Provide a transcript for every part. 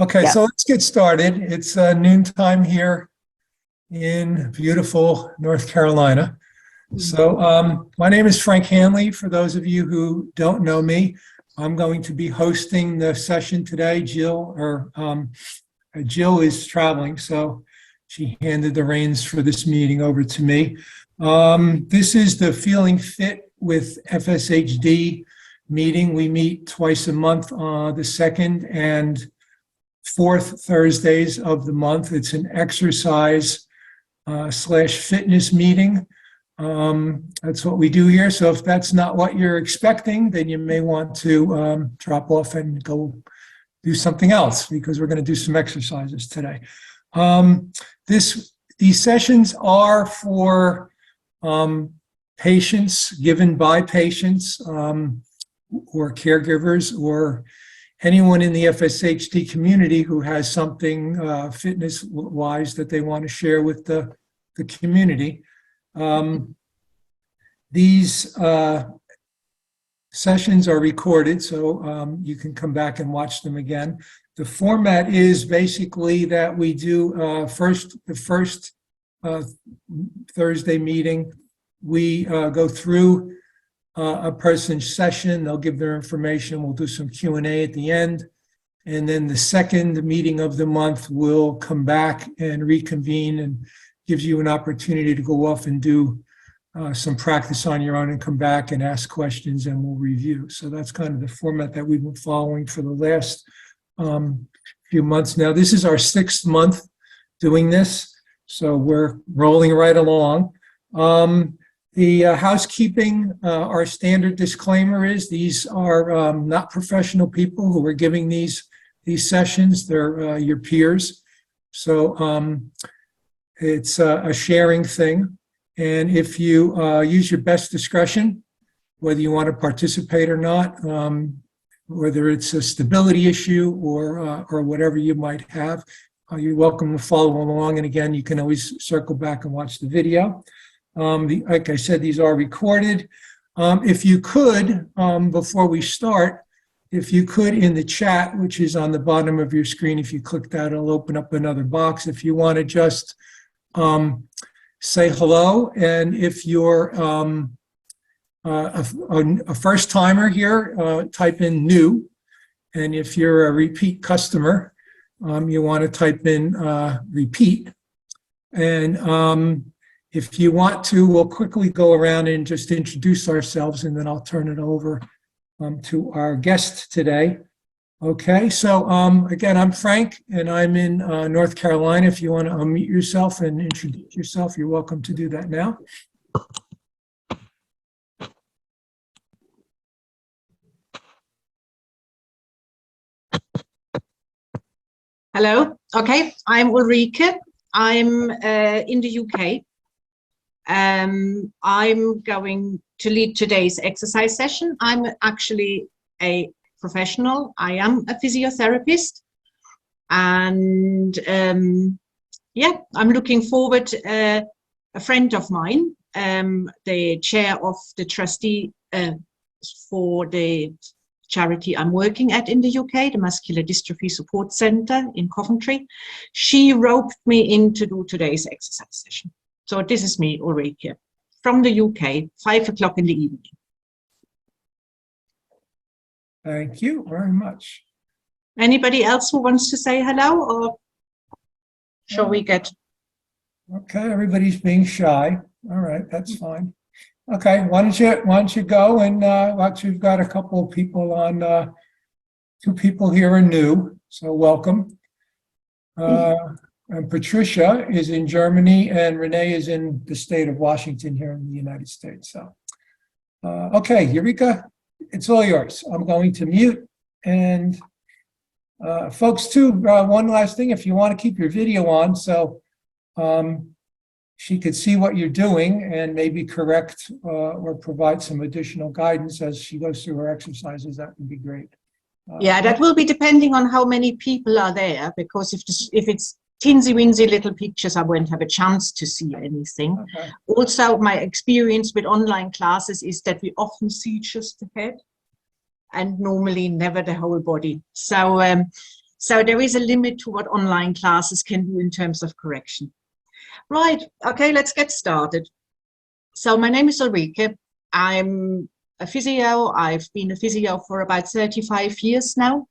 Okay, Yeah. so let's get started. It's noontime here in beautiful North Carolina. So my name is Frank Hanley. For those of you who don't know me, I'm going to be hosting the session today. Jill is traveling, so she handed the reins for this meeting over to me. This is the Feeling Fit with FSHD meeting. We meet twice a month, the second and fourth Thursdays of the month. It's an exercise slash fitness meeting. That's what we do here. So if that's not what you're expecting, then you may want to drop off and go do something else, because we're going to do some exercises today. These sessions are for patients, given by patients or caregivers or anyone in the FSHD community who has something fitness-wise that they want to share with the community. These sessions are recorded, so you can come back and watch them again. The format is basically that we do the first Thursday meeting, we go through a person's session. They'll give their information. We'll do some Q&A at the end. And then the second meeting of the month, we'll come back and reconvene and gives you an opportunity to go off and do some practice on your own and come back and ask questions, and we'll review. So that's kind of the format that we've been following for the last few months now. This is our 6th month doing this, so we're rolling right along. The housekeeping, our standard disclaimer is these are not professional people who are giving these sessions. They're your peers. So it's a sharing thing. And if you use your best discretion, whether you want to participate or not, whether it's a stability issue or whatever you might have, you're welcome to follow along. And again, you can always circle back and watch the video. Like I said, these are recorded. If you could, before we start, if you could in the chat, which is on the bottom of your screen, if you click that, it'll open up another box. If you want to just say hello, and if you're a first timer here, type in new. And if you're a repeat customer, you want to type in repeat. And if you want to, we'll quickly go around and just introduce ourselves, and then I'll turn it over to our guest today. Okay, so again, I'm Frank, and I'm in North Carolina. If you want to unmute yourself and introduce yourself, you're welcome to do that now. Hello. Okay, I'm Ulrike. I'm in the UK. I'm going to lead today's exercise session. I'm actually a professional. I am a physiotherapist, and yeah, I'm looking forward. A friend of mine, the chair of the trustee for the charity I'm working at in the UK, the Muscular Dystrophy Support Centre in Coventry, she roped me in to do today's exercise session. So this is me, Ulrike, from the UK, 5 o'clock in the evening. Thank you very much. Anybody else who wants to say hello, or shall we get? Okay, everybody's being shy. All right, that's fine. Okay, why don't you go, and we've got a couple of people on. 2 people here are new, so welcome. And Patricia is in Germany, and Renee is in the state of Washington here in the United States. So, okay, Eureka, it's all yours. I'm going to mute. And folks, too, one last thing, if you want to keep your video on, so she could see what you're doing and maybe correct or provide some additional guidance as she goes through her exercises, that would be great. Yeah, that will be depending on how many people are there, because if it's teensy-weensy little pictures, I won't have a chance to see anything. Okay. Also, my experience with online classes is that we often see just the head and normally never the whole body. So So there is a limit to what online classes can do in terms of correction. Right, okay, let's get started. So my name is Ulrike. I'm a physio. I've been a physio for about 35 years now.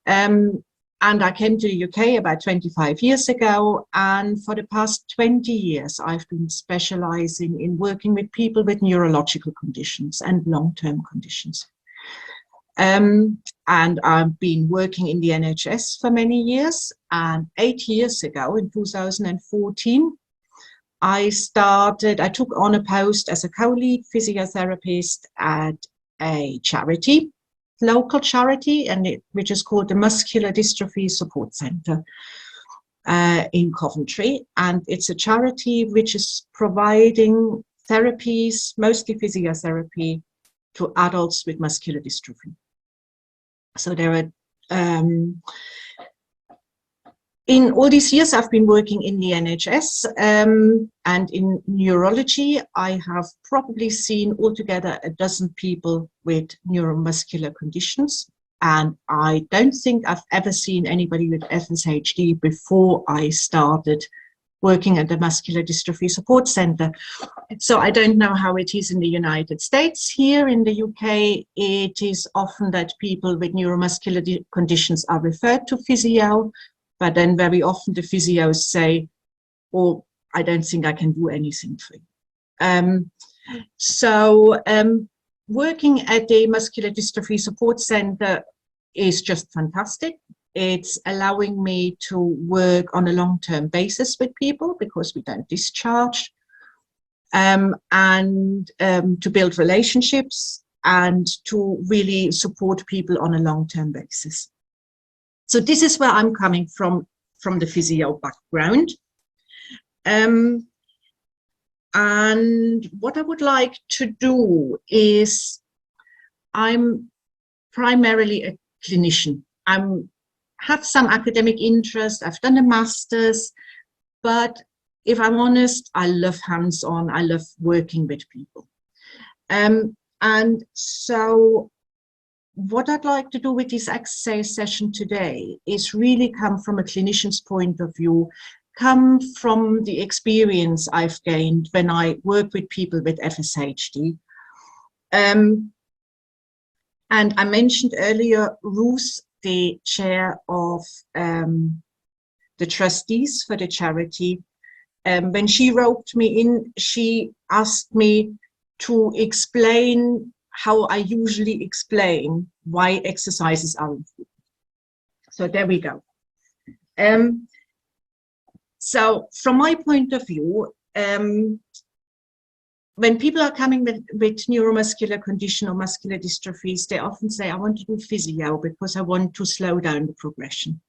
And I came to the UK about 25 years ago. And for the past 20 years, I've been specializing in working with people with neurological conditions and long-term conditions. And I've been working in the NHS for many years. And 8 years ago, in 2014, I took on a post as a co-lead physiotherapist at a charity, local charity, which is called the Muscular Dystrophy Support Centre in Coventry. And it's a charity which is providing therapies, mostly physiotherapy, to adults with muscular dystrophy. So there are, in all these years, I've been working in the NHS and in neurology. I have probably seen altogether a dozen people with neuromuscular conditions. And I don't think I've ever seen anybody with FSHD before I started working at the Muscular Dystrophy Support Centre. So I don't know how it is in the United States. Here in the UK, it is often that people with neuromuscular conditions are referred to physio, but then very often the physios say, oh, I don't think I can do anything for you. Working at the Muscular Dystrophy Support Centre is just fantastic. It's allowing me to work on a long-term basis with people because we don't discharge, and to build relationships and to really support people on a long-term basis. So this is where I'm coming from the physio background. And what I would like to do is, I'm primarily a clinician. Have some academic interest. I've done a master's, but if I'm honest, I love hands-on. I love working with people. And so what I'd like to do with this exercise session today is really come from a clinician's point of view, come from the experience I've gained when I work with people with FSHD. And I mentioned earlier, Ruth, the chair of the trustees for the charity, when she roped me in, she asked me to explain how I usually explain why exercises are important. So there we go. So from my point of view, when people are coming with neuromuscular condition or muscular dystrophies, they often say, I want to do physio because I want to slow down the progression.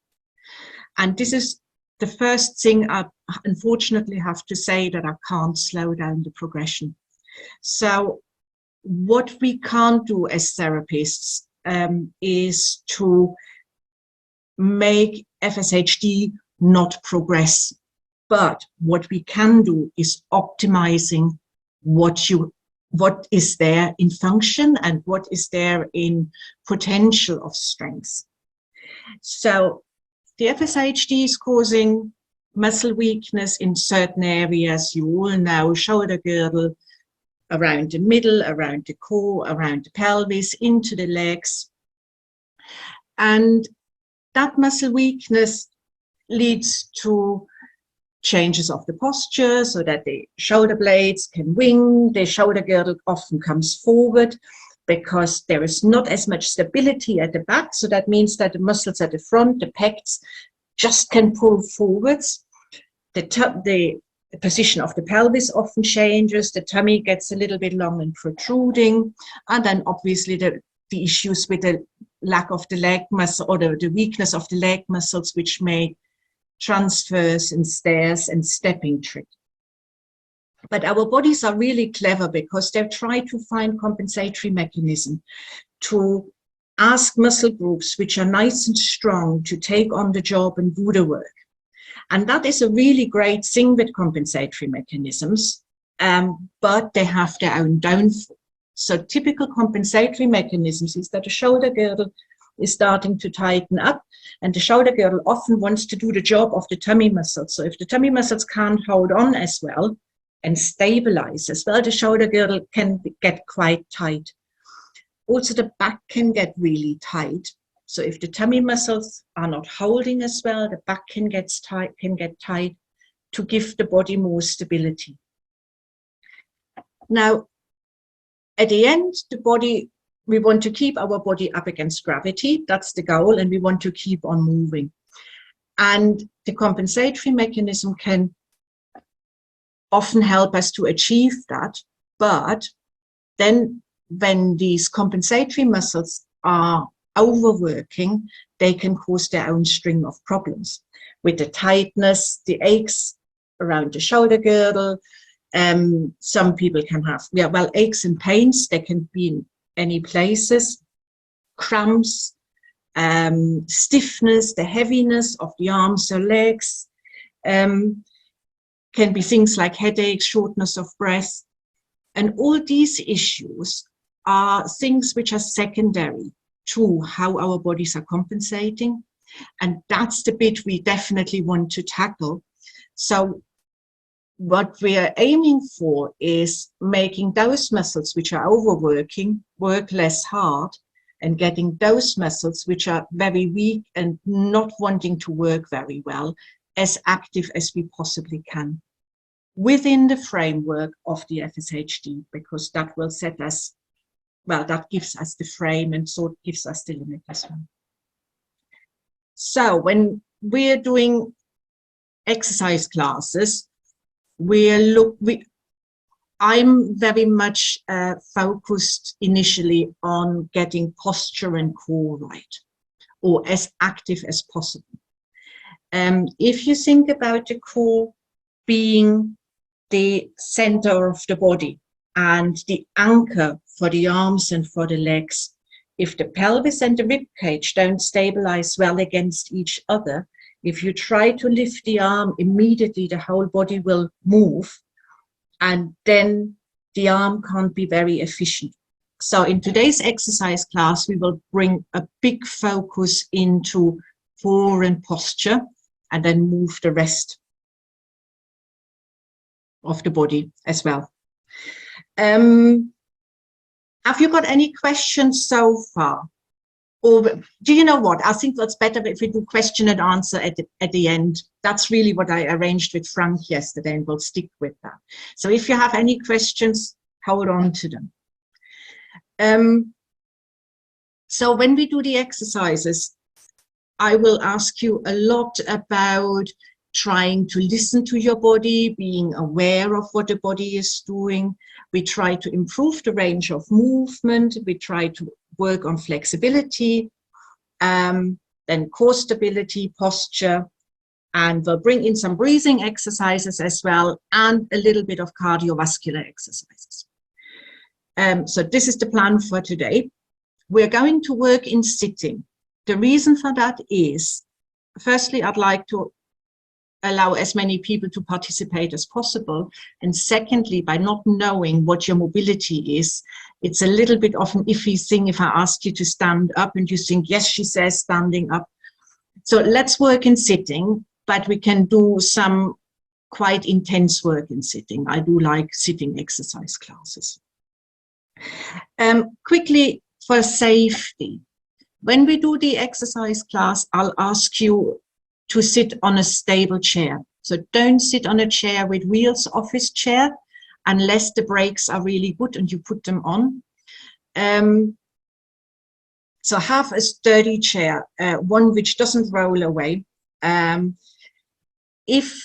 And this is the first thing I unfortunately have to say, that I can't slow down the progression. So what we can't do as therapists is to make FSHD not progress. But what we can do is optimizing what is there in function and what is there in potential of strength. So the FSHD is causing muscle weakness in certain areas. You all know, shoulder girdle, around the middle, around the core, around the pelvis, into the legs. And that muscle weakness leads to changes of the posture, so that the shoulder blades can wing, the shoulder girdle often comes forward because there is not as much stability at the back. So that means that the muscles at the front, the pecs, just can pull forwards. The position of the pelvis often changes, the tummy gets a little bit long and protruding, and then obviously the issues with the lack of the leg muscle, or the weakness of the leg muscles, which make transfers and stairs and stepping tricky. But our bodies are really clever because they've tried to find compensatory mechanism to ask muscle groups which are nice and strong to take on the job and do the work. And that is a really great thing with compensatory mechanisms, but they have their own downfall. So typical compensatory mechanisms is that the shoulder girdle is starting to tighten up, and the shoulder girdle often wants to do the job of the tummy muscles. So if the tummy muscles can't hold on as well and stabilize as well, the shoulder girdle can get quite tight. Also, the back can get really tight. So if the tummy muscles are not holding as well, the back can get tight to give the body more stability. Now, at the end, the body, we want to keep our body up against gravity. That's the goal, and we want to keep on moving. And the compensatory mechanism can often help us to achieve that. But then when these compensatory muscles are overworking, they can cause their own string of problems with the tightness, the aches around the shoulder girdle. Some people can have, aches and pains. They can be in any places, cramps, stiffness, the heaviness of the arms or legs, can be things like headaches, shortness of breath. And all these issues are things which are secondary to how our bodies are compensating. And that's the bit we definitely want to tackle. So what we are aiming for is making those muscles which are overworking work less hard, and getting those muscles which are very weak and not wanting to work very well as active as we possibly can within the framework of the FSHD, because that will set us, that gives us the frame and so it gives us the limit as well. So when we're doing exercise classes, I'm very much focused initially on getting posture and core right, or as active as possible. If you think about the core being the center of the body and the anchor for the arms and for the legs, if the pelvis and the rib cage don't stabilize well against each other, if you try to lift the arm, immediately the whole body will move, and then the arm can't be very efficient. So in today's exercise class, we will bring a big focus into core and posture, and then move the rest of the body as well. Have you got any questions so far? Or do you know what? I think that's better if we do question and answer at the end. That's really what I arranged with Frank yesterday, and we'll stick with that. So if you have any questions, hold on to them. So when we do the exercises, I will ask you a lot about trying to listen to your body, being aware of what the body is doing. We try to improve the range of movement. We try to work on flexibility, then core stability, posture, and we'll bring in some breathing exercises as well, and a little bit of cardiovascular exercises. So this is the plan for today. We're going to work in sitting. The reason for that is, firstly, I'd like to allow as many people to participate as possible. And secondly, by not knowing what your mobility is, it's a little bit of an iffy thing if I ask you to stand up and you think, yes, she says standing up. So let's work in sitting, but we can do some quite intense work in sitting. I do like sitting exercise classes. Quickly, for safety, when we do the exercise class, I'll ask you to sit on a stable chair. So don't sit on a chair with wheels, office chair, unless the brakes are really good and you put them on. So have a sturdy chair, one which doesn't roll away. If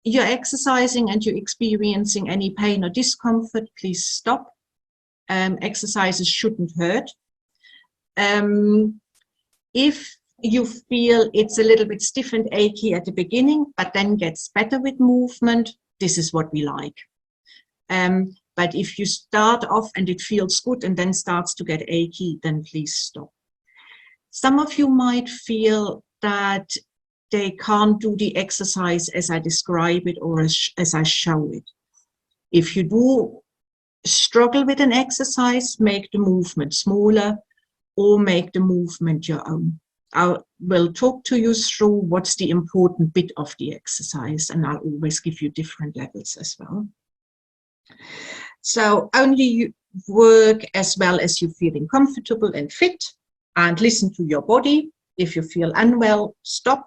you're exercising and you're experiencing any pain or discomfort, please stop. Exercises shouldn't hurt. If you feel it's a little bit stiff and achy at the beginning, but then gets better with movement, this is what we like. But if you start off and it feels good and then starts to get achy, then please stop. Some of you might feel that they can't do the exercise as I describe it or as I show it. If you do struggle with an exercise, make the movement smaller, or make the movement your own. I will talk to you through what's the important bit of the exercise, and I'll always give you different levels as well. So only work as well as you're feeling comfortable and fit, and listen to your body. If you feel unwell, stop.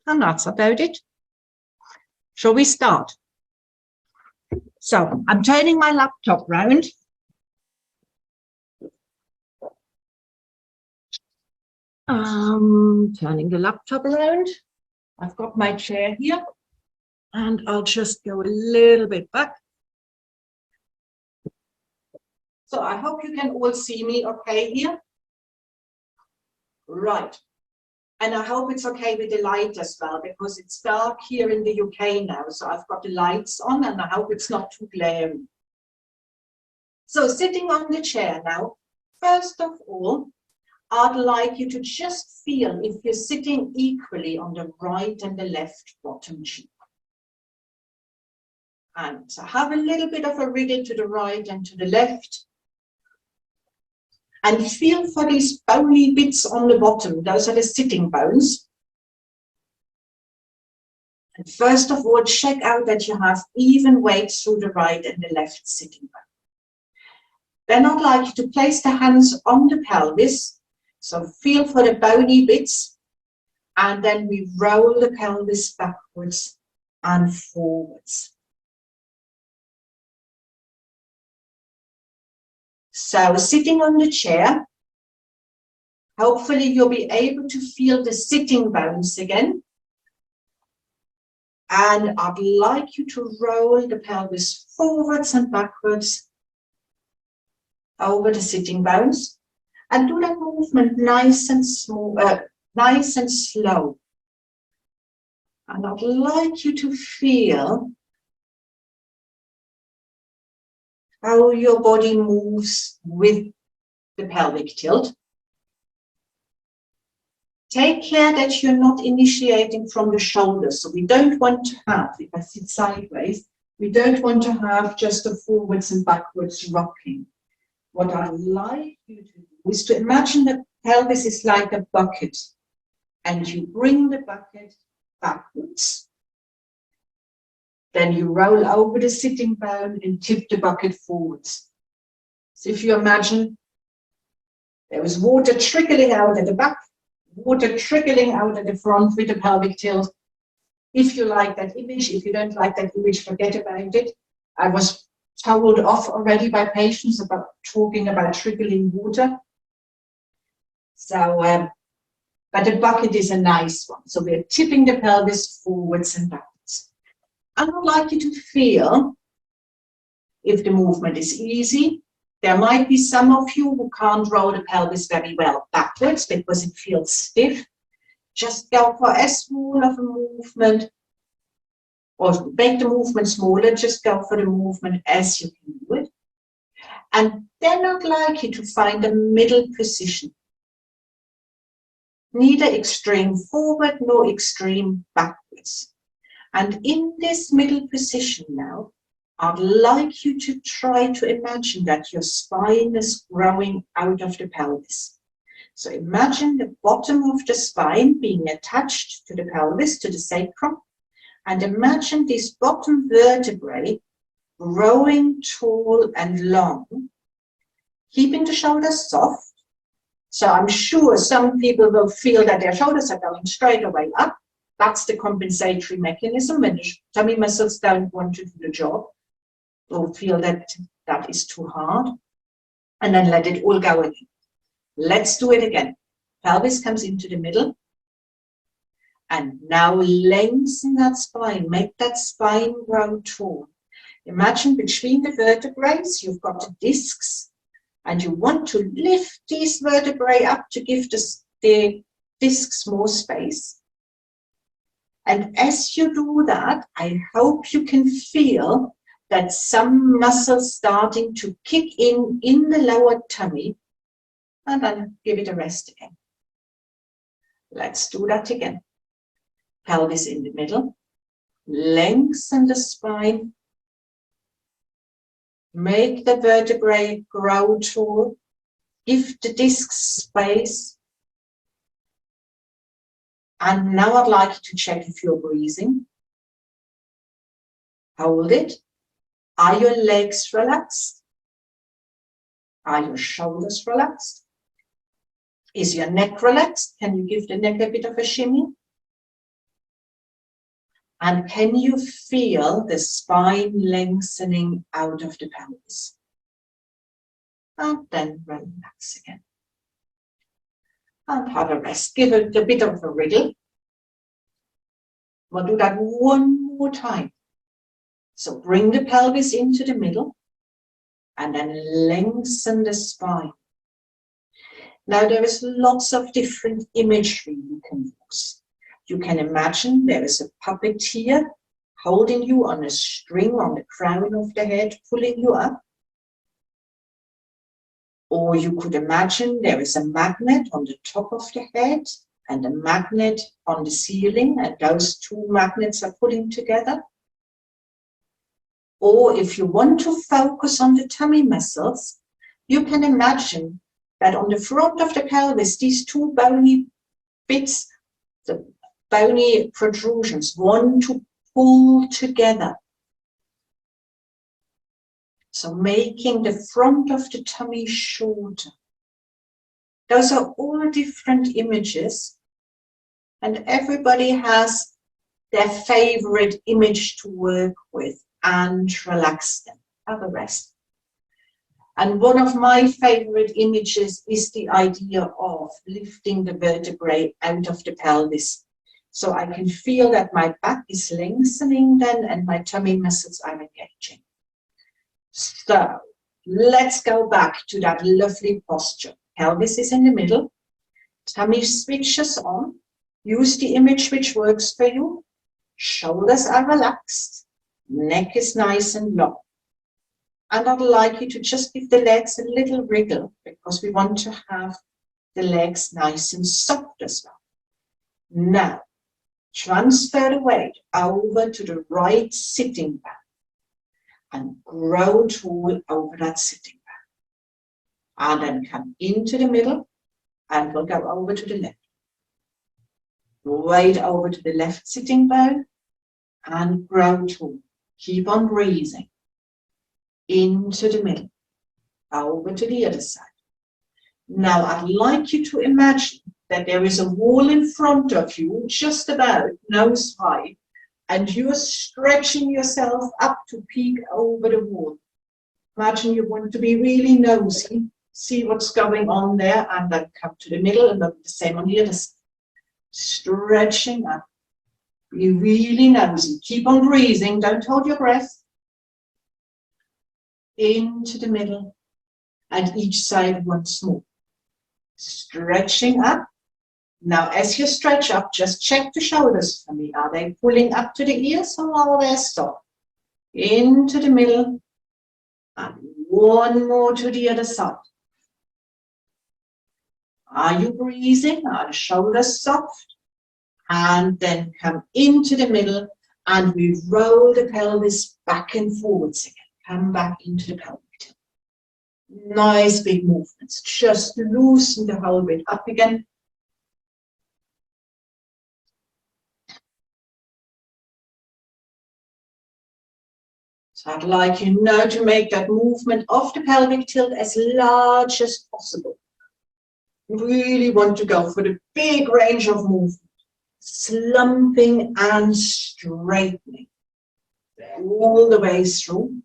And that's about it. Shall we start? So I'm turning my laptop round. Turning the laptop around. I've got my chair here, and I'll just go a little bit back. So I hope you can all see me okay here. Right. And I hope it's okay with the light as well, because it's dark here in the UK now. So I've got the lights on, and I hope it's not too glaring. So sitting on the chair now, first of all, I'd like you to just feel if you're sitting equally on the right and the left bottom cheek. And so have a little bit of a wriggle to the right and to the left. And feel for these bony bits on the bottom. Those are the sitting bones. And first of all, check out that you have even weight through the right and the left sitting bone. Then I'd like you to place the hands on the pelvis. So feel for the bony bits. And then we roll the pelvis backwards and forwards. So sitting on the chair, hopefully you'll be able to feel the sitting bones again. And I'd like you to roll the pelvis forwards and backwards over the sitting bones. And do that movement nice and small, nice and slow. And I'd like you to feel how your body moves with the pelvic tilt. Take care that you're not initiating from the shoulders. So we don't want to have, if I sit sideways, we don't want to have just a forwards and backwards rocking. What I'd like you to do is to imagine the pelvis is like a bucket, and you bring the bucket backwards. Then you roll over the sitting bone and tip the bucket forwards. So if you imagine there is water trickling out at the back, water trickling out at the front with the pelvic tilt. If you like that image, if you don't like that image, forget about it. I was told off already by patients about talking about trickling water. So, but the bucket is a nice one. So we're tipping the pelvis forwards and backwards. And I'd like you to feel if the movement is easy. There might be some of you who can't roll the pelvis very well backwards because it feels stiff. Just go for as small of a movement, or make the movement smaller. Just go for the movement as you can do it. And then I'd like you to find a middle position. Neither extreme forward nor extreme backwards. And in this middle position now, I'd like you to try to imagine that your spine is growing out of the pelvis. So imagine the bottom of the spine being attached to the pelvis, to the sacrum, and imagine these bottom vertebrae growing tall and long, keeping the shoulders soft. So I'm sure some people will feel that their shoulders are going straight away up. That's the compensatory mechanism when the tummy muscles don't want to do the job or feel that that is too hard. And then let it all go again. Let's do it again. Pelvis comes into the middle. And now lengthen that spine. Make that spine grow tall. Imagine between the vertebrae, you've got the discs. And you want to lift these vertebrae up to give the discs more space. And as you do that, I hope you can feel that some muscles starting to kick in the lower tummy, and then give it a rest again. Let's do that again. Pelvis in the middle, lengthen the spine, make the vertebrae grow tall, Give the disc space. And now I'd like you to check if you're breathing. Hold it. Are your legs relaxed? Are your shoulders relaxed? Is your neck relaxed? Can you give the neck a bit of a shimmy? And can you feel the spine lengthening out of the pelvis? And then relax again. And have a rest. Give it a bit of a wriggle. We'll do that one more time. So bring the pelvis into the middle and then lengthen the spine. Now there is lots of different imagery you can use. You can imagine there is a puppeteer holding you on a string on the crown of the head, pulling you up. Or you could imagine there is a magnet on the top of the head and a magnet on the ceiling, and those two magnets are pulling together. Or if you want to focus on the tummy muscles, you can imagine that on the front of the pelvis, these two bony bits, the bony protrusions, want to pull together. So making the front of the tummy shorter. Those are all different images, and everybody has their favorite image to work with and relax them. Have a rest. And one of my favorite images is the idea of lifting the vertebrae out of the pelvis. So I can feel that my back is lengthening then and my tummy muscles are engaging. So let's go back to that lovely posture. Pelvis is in the middle. Tummy switches on. Use the image which works for you. Shoulders are relaxed. Neck is nice and long. And I'd like you to just give the legs a little wriggle because we want to have the legs nice and soft as well. Now, transfer the weight over to the right sitting bone and grow tall over that sitting bone. And then come into the middle and we'll go over to the left. Weight over to the left sitting bone and grow tall. Keep on breathing. Into the middle, over to the other side. Now I'd like you to imagine that there is a wall in front of you, just about nose high, and you're stretching yourself up to peek over the wall. Imagine you want to be really nosy, see what's going on there, and then come to the middle and do the same on the other side. Stretching up. Be really nosy. Keep on breathing, don't hold your breath. Into the middle and each side once more. Stretching up. Now as you stretch up, just check the shoulders for me. Are they pulling up to the ears or are they soft? Into the middle and one more to the other side. Are you breathing? Are the shoulders soft? And then come into the middle and we roll the pelvis back and forwards again. Come back into the pelvic tilt. Nice big movements. Just loosen the whole bit up again. So I'd like you now to make that movement of the pelvic tilt as large as possible. You really want to go for the big range of movement. Slumping and straightening. All the way through.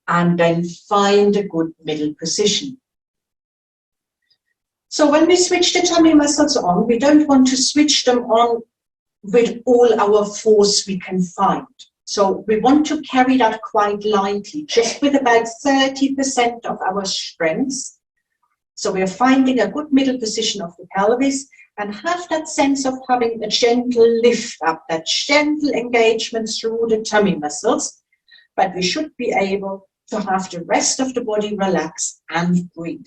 And then find a good middle position. So when we switch the tummy muscles on, we don't want to switch them on with all our force we can find. So we want to carry that quite lightly, just with about 30% of our strength. So we're finding a good middle position of the pelvis and have that sense of having a gentle lift up, that gentle engagement through the tummy muscles. But we should be able to have the rest of the body relax and breathe.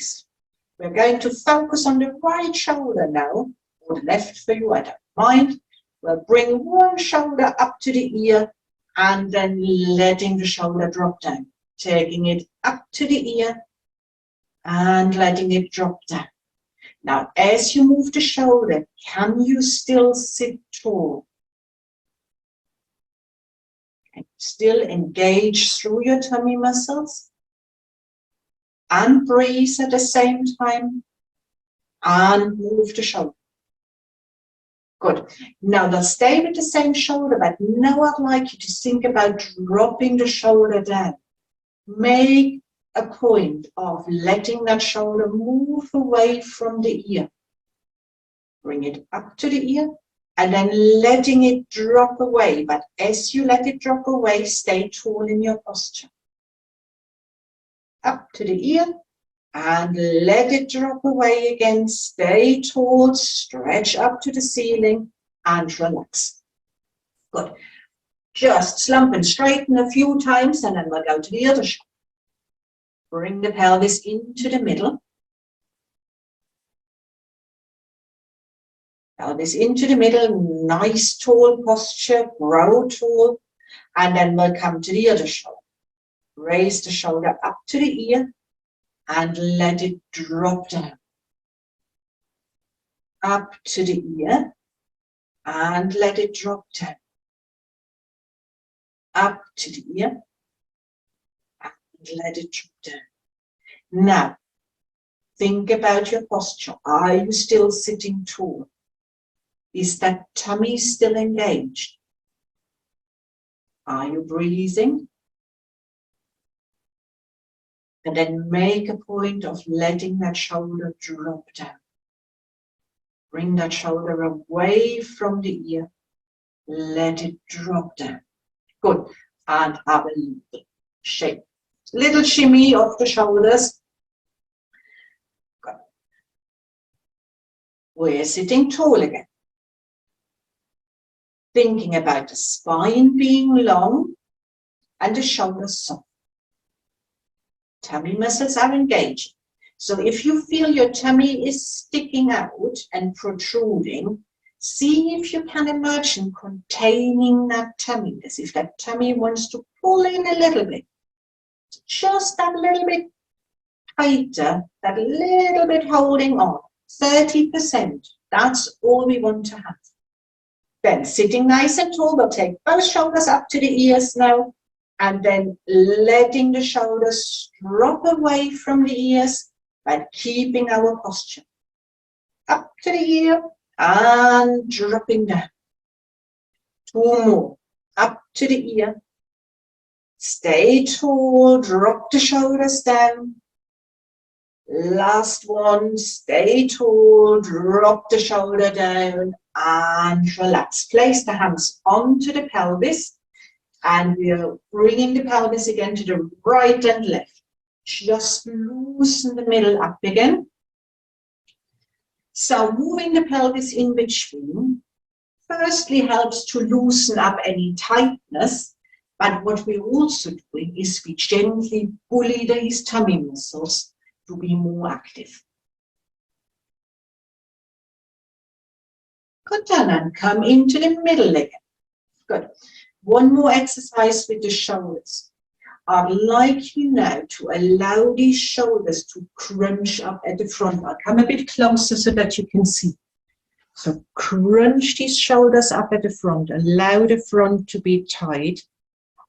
We're going to focus on the right shoulder now, or the left for you, I don't mind. We'll bring one shoulder up to the ear and then letting the shoulder drop down, taking it up to the ear and letting it drop down. Now, as you move the shoulder, can you still sit tall? And still engage through your tummy muscles and breathe at the same time and move the shoulder. Good. Now, they'll stay with the same shoulder, but now I'd like you to think about dropping the shoulder down. Make a point of letting that shoulder move away from the ear. Bring it up to the ear and then letting it drop away. But as you let it drop away, stay tall in your posture. Up to the ear and let it drop away again. Stay tall, stretch up to the ceiling and relax. Good. Just slump and straighten a few times and then we'll go to the other shoulder. Bring the pelvis into the middle. Pelvis into the middle, nice tall posture, grow tall, and then we'll come to the other shoulder. Raise the shoulder up to the ear and let it drop down. Up to the ear and let it drop down. Up to the ear and let it drop down. Now, think about your posture. Are you still sitting tall? Is that tummy still engaged? Are you breathing? And then make a point of letting that shoulder drop down. Bring that shoulder away from the ear. Let it drop down. Good. And have a little shake. Little shimmy of the shoulders. Good. We're sitting tall again. Thinking about the spine being long and the shoulders soft. Tummy muscles are engaged. So if you feel your tummy is sticking out and protruding, see if you can imagine containing that tummy, as if that tummy wants to pull in a little bit. Just that little bit tighter, that little bit holding on. 30%, that's all we want to have. Then sitting nice and tall, we'll take both shoulders up to the ears now, and then letting the shoulders drop away from the ears, but keeping our posture. Up to the ear and dropping down. Two more. Up to the ear. Stay tall, drop the shoulders down. Last one, stay tall, drop the shoulder down and relax. Place the hands onto the pelvis and we're bringing the pelvis again to the right and left. Just loosen the middle up again. So moving the pelvis in between firstly helps to loosen up any tightness, but what we're also doing is we gently bully these tummy muscles to be more active. Good, done, and come into the middle again. Good. One more exercise with the shoulders. I'd like you now to allow these shoulders to crunch up at the front. I'll come a bit closer so that you can see. So crunch these shoulders up at the front. Allow the front to be tight.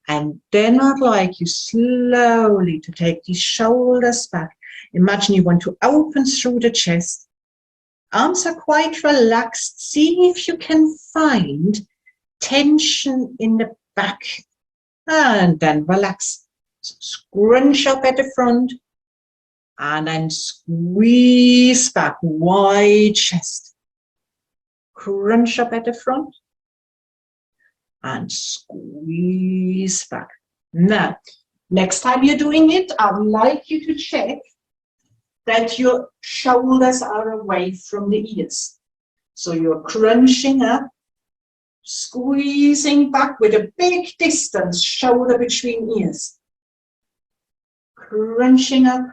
And then I'd like you slowly to take these shoulders back. Imagine you want to open through the chest. Arms are quite relaxed. See if you can find tension in the back. And then relax. So scrunch up at the front. And then squeeze back, wide chest. Crunch up at the front. And squeeze back. Now, next time you're doing it, I'd like you to check that your shoulders are away from the ears. So you're crunching up, squeezing back with a big distance, shoulder between ears. Crunching up.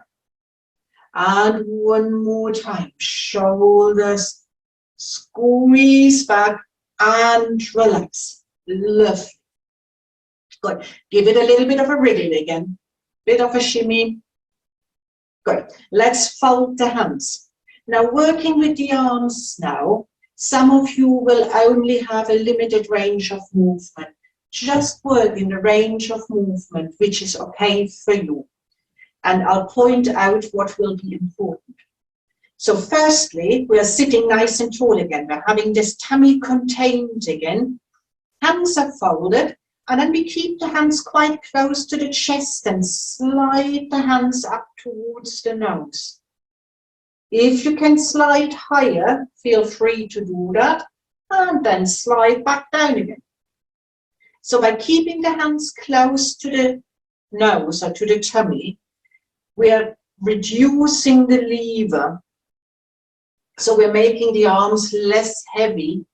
And one more time, shoulders, squeeze back and relax. Lovely. Good. Give it a little bit of a wriggle again. Bit of a shimmy. Good. Let's fold the hands. Now, working with the arms now, some of you will only have a limited range of movement. Just work in the range of movement, which is okay for you. And I'll point out what will be important. So firstly, we're sitting nice and tall again. We're having this tummy contained again. Hands are folded. And then we keep the hands quite close to the chest and slide the hands up towards the nose. If you can slide higher, feel free to do that. And then slide back down again. So by keeping the hands close to the nose or to the tummy, we're reducing the lever. So we're making the arms less heavy.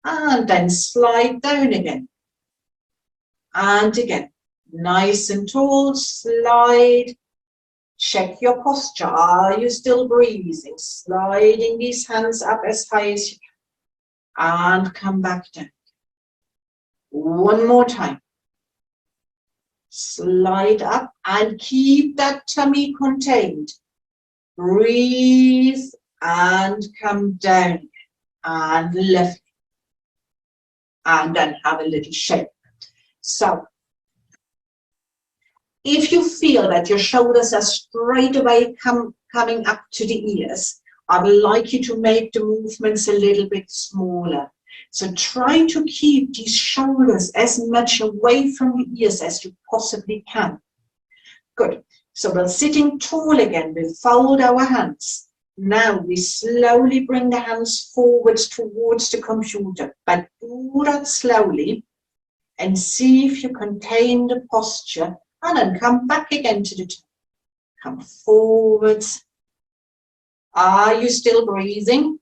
And then slide down again. And again, nice and tall, slide. Check your posture. Are you still breathing? Sliding these hands up as high as you can. And come back down. One more time. Slide up and keep that tummy contained. Breathe and come down. And lift. And then have a little shake. So, if you feel that your shoulders are straight away coming up to the ears, I would like you to make the movements a little bit smaller. So try to keep these shoulders as much away from the ears as you possibly can. Good. So we're sitting tall again. We fold our hands. Now we slowly bring the hands forwards towards the computer, but do that slowly. And see if you contain the posture, and then come back again to the top. Come forwards. Are you still breathing?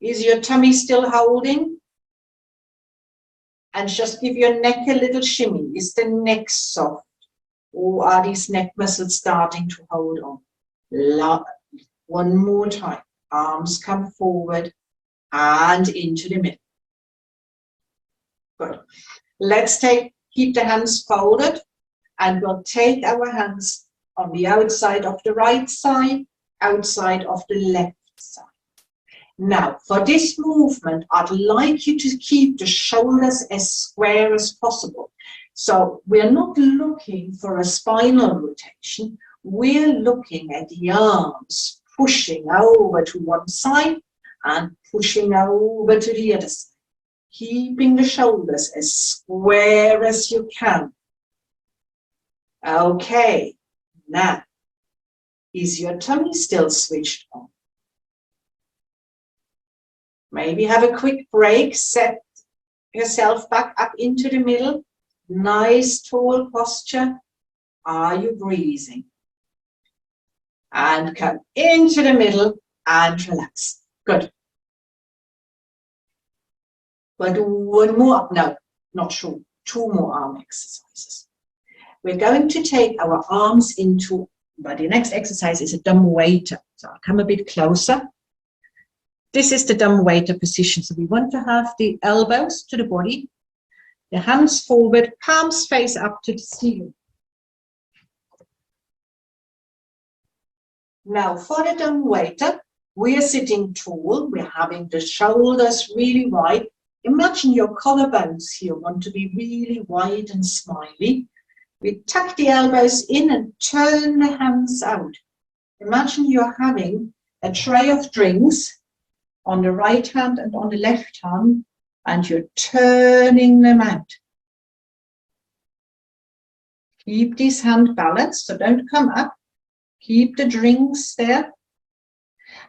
Is your tummy still holding? And just give your neck a little shimmy. Is the neck soft? Or are these neck muscles starting to hold on? One more time. Arms come forward and into the middle. Good. Let's keep the hands folded, and we'll take our hands on the outside of the right side, outside of the left side. Now, for this movement, I'd like you to keep the shoulders as square as possible. So we're not looking for a spinal rotation. We're looking at the arms pushing over to one side and pushing over to the other side. Keeping the shoulders as square as you can. Okay, now, is your tummy still switched on? Maybe have a quick break, set yourself back up into the middle. Nice tall posture. Are you breathing? And come into the middle and relax. Good. We'll do one more, no, not sure, 2 more arm exercises. We're going to take our arms into, but the next exercise is a dumb waiter. So I'll come a bit closer. This is the dumb waiter position. So we want to have the elbows to the body, the hands forward, palms face up to the ceiling. Now for the dumb waiter, we are sitting tall. We're having the shoulders really wide. Imagine your collarbones here want to be really wide and smiley. We tuck the elbows in and turn the hands out. Imagine you're having a tray of drinks on the right hand and on the left hand, and you're turning them out. Keep these hands balanced, so don't come up. Keep the drinks there.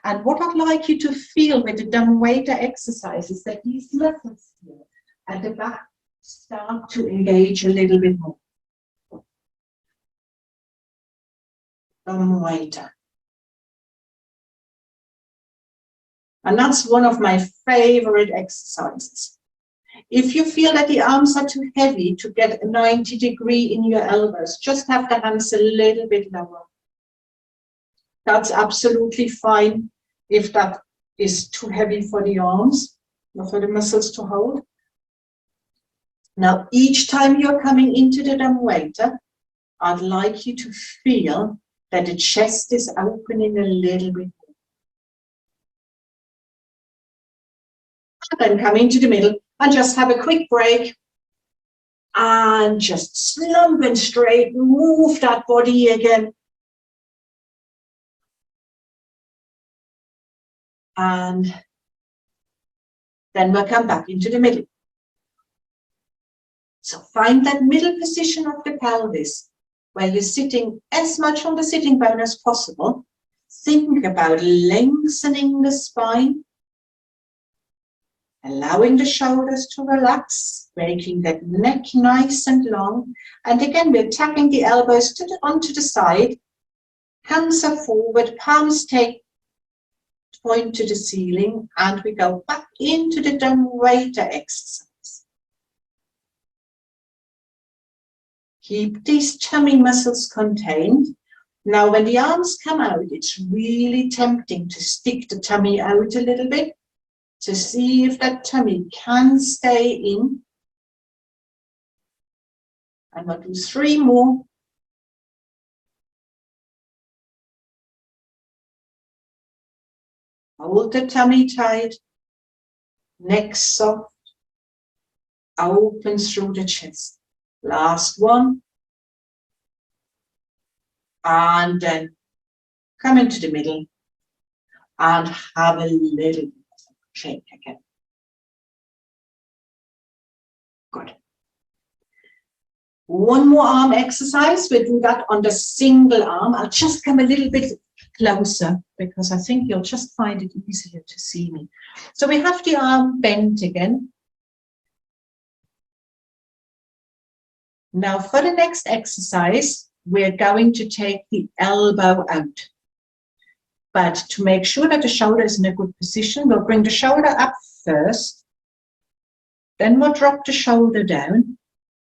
And what I'd like you to feel with the dumb waiter exercise is that these muscles here at the back start to engage a little bit more. Dumb waiter. And that's one of my favorite exercises. If you feel that the arms are too heavy to get a 90 degree in your elbows, just have the hands a little bit lower. That's absolutely fine if that is too heavy for the arms or for the muscles to hold. Now, each time you're coming into the dumb waiter, I'd like you to feel that the chest is opening a little bit. And then come into the middle and just have a quick break. And just slump and straight, move that body again. And then we'll come back into the middle. So find that middle position of the pelvis where you're sitting as much on the sitting bone as possible. Think about lengthening the spine, allowing the shoulders to relax, making that neck nice and long. And again, we're tapping the elbows onto the side. Hands are forward, palms point to the ceiling, and we go back into the dumb waiter exercise. Keep these tummy muscles contained. Now, when the arms come out, it's really tempting to stick the tummy out a little bit to see if that tummy can stay in. And we'll do 3 more. Hold the tummy tight, neck soft, open through the chest. Last one. And then come into the middle and have a little shake again. Good. One more arm exercise. We'll do that on the single arm. I'll just come a little bit closer because I think you'll just find it easier to see me. So we have the arm bent again. Now for the next exercise, we're going to take the elbow out. But to make sure that the shoulder is in a good position, we'll bring the shoulder up first. Then we'll drop the shoulder down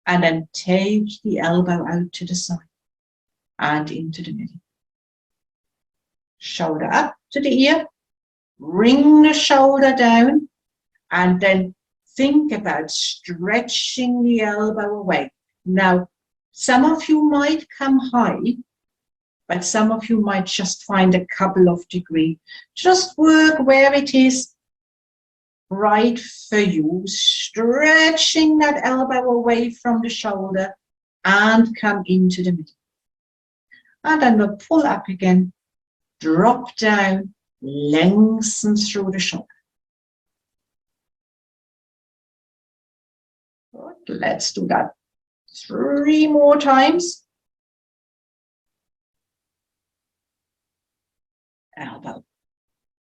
and then take the elbow out to the side and into the middle. Shoulder up to the ear, bring the shoulder down, and then think about stretching the elbow away. Now, some of you might come high, but some of you might just find a couple of degrees. Just work where it is right for you, stretching that elbow away from the shoulder and come into the middle. And then we'll pull up again, drop down, lengthen through the shoulder. Good. Let's do that 3 more times. Elbow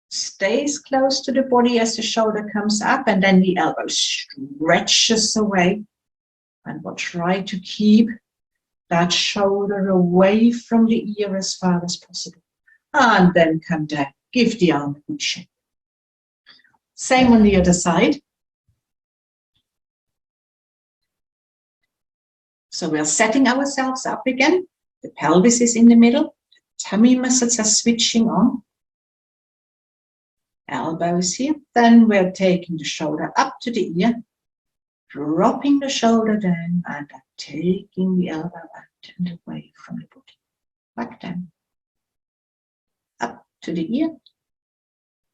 stays close to the body as the shoulder comes up, and then the elbow stretches away. And we'll try to keep that shoulder away from the ear as far as possible. And then come down. Give the arm a good shake. Same on the other side. So we're setting ourselves up again. The pelvis is in the middle. The tummy muscles are switching on. Elbows here. Then we're taking the shoulder up to the ear, dropping the shoulder down, and taking the elbow out and away from the body. Back down. Up to the ear.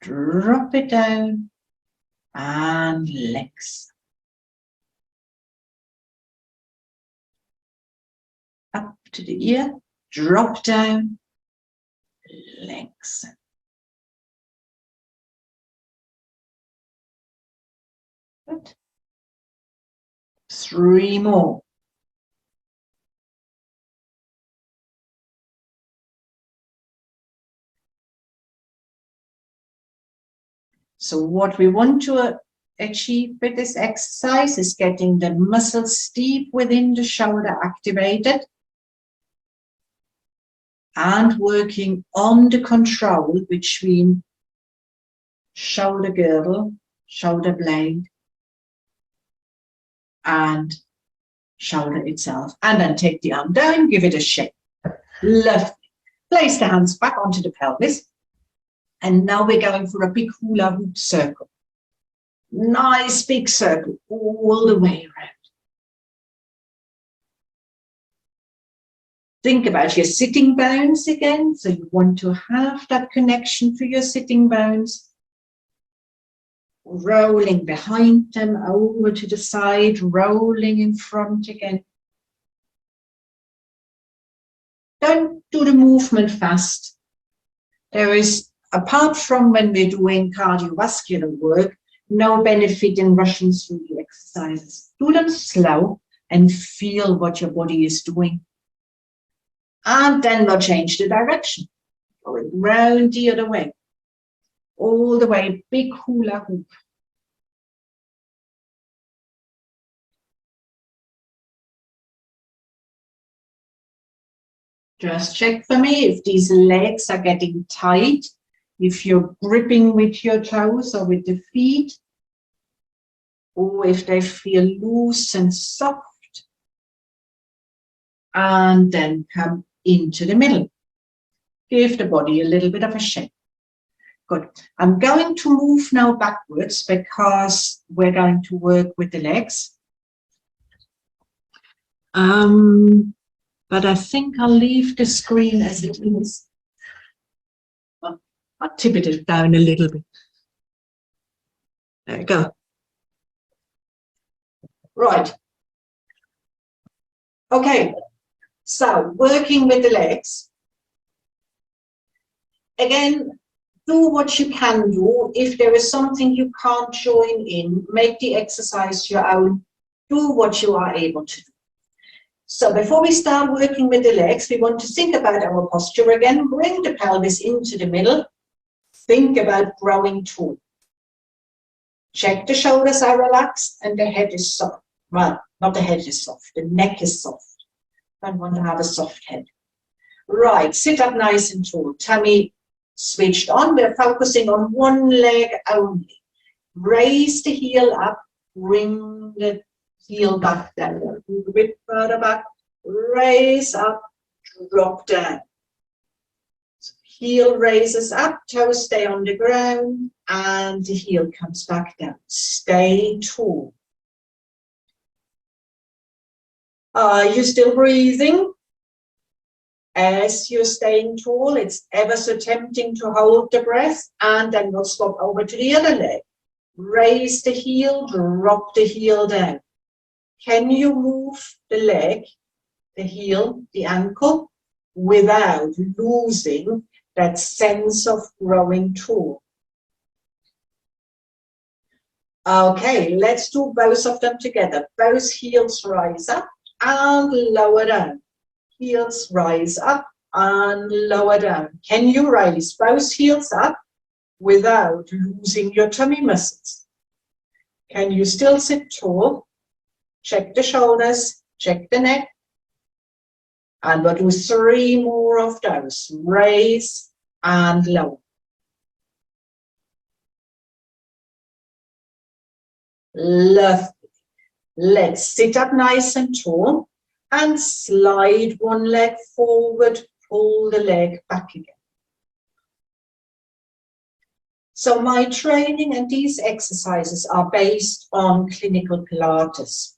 Drop it down. And legs. Up to the ear, drop down, lengthen. Good. 3 more. So what we want to achieve with this exercise is getting the muscles deep within the shoulder activated and working on the control between shoulder girdle, shoulder blade, and shoulder itself. And then take the arm down, give it a shake. Lovely. Place the hands back onto the pelvis. And now we're going for a big hula hoop circle. Nice big circle all the way around. Think about your sitting bones again. So you want to have that connection to your sitting bones. Rolling behind them, over to the side, rolling in front again. Don't do the movement fast. There is, apart from when we're doing cardiovascular work, no benefit in rushing through the exercises. Do them slow and feel what your body is doing. And then we'll change the direction. Going round the other way. All the way, big hula hoop. Just check for me if these legs are getting tight, if you're gripping with your toes or with the feet, or if they feel loose and soft. And then come into the middle. Give the body a little bit of a shake. Good. I'm going to move now backwards because we're going to work with the legs. But I think I'll leave the screen as it is. I'll tip it down a little bit. There we go. Right. Okay. So, working with the legs. Again, do what you can do. If there is something you can't join in, make the exercise your own. Do what you are able to do. So before we start working with the legs, we want to think about our posture again. Bring the pelvis into the middle. Think about growing tall. Check the shoulders are relaxed and the head is soft. Well, not the head is soft, the neck is soft. I want to have a soft head. Right, sit up nice and tall. Tummy switched on. We're focusing on one leg only. Raise the heel up. Bring the heel back down. Move a bit further back. Raise up. Drop down. So heel raises up. Toes stay on the ground. And the heel comes back down. Stay tall. Are you still breathing? As you're staying tall, it's ever so tempting to hold the breath, and then we'll swap over to the other leg. Raise the heel, drop the heel down. Can you move the leg, the heel, the ankle, without losing that sense of growing tall? Okay, let's do both of them together. Both heels rise up and lower down. Heels rise up and lower down. Can you raise both heels up without losing your tummy muscles? Can you still sit tall? Check the shoulders, check the neck. And we'll do 3 more of those. Raise and lower. Lovely. Let's sit up nice and tall. And slide one leg forward, pull the leg back again. So my training and these exercises are based on clinical Pilates.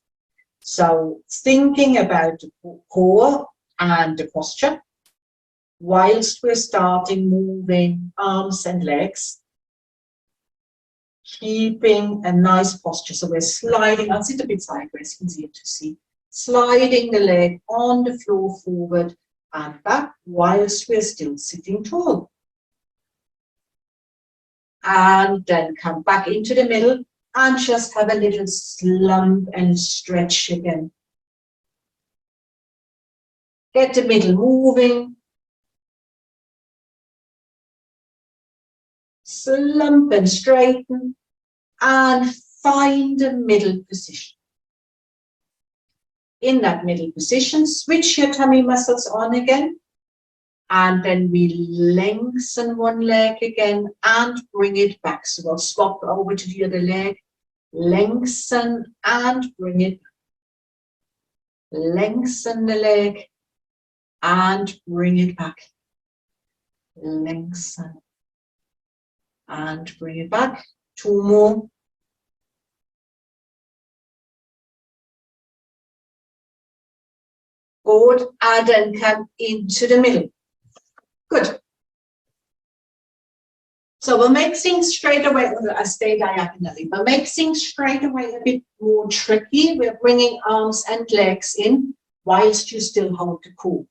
So thinking about the core and the posture, whilst we're starting moving arms and legs, keeping a nice posture. So we're sliding, I'll sit a bit sideways, easier to see. Sliding the leg on the floor forward and back whilst we're still sitting tall. And then come back into the middle and just have a little slump and stretch again. Get the middle moving. Slump and straighten and find a middle position. In that middle position, switch your tummy muscles on again. And then we lengthen one leg again and bring it back. So we'll swap over to the other leg. Lengthen and bring it back. Lengthen the leg and bring it back. Lengthen and bring it back. 2 more. Good. And then come into the middle. Good. So we'll make things straight away, I stay diagonally, but make things straight away a bit more tricky. We're bringing arms and legs in whilst you still hold the core.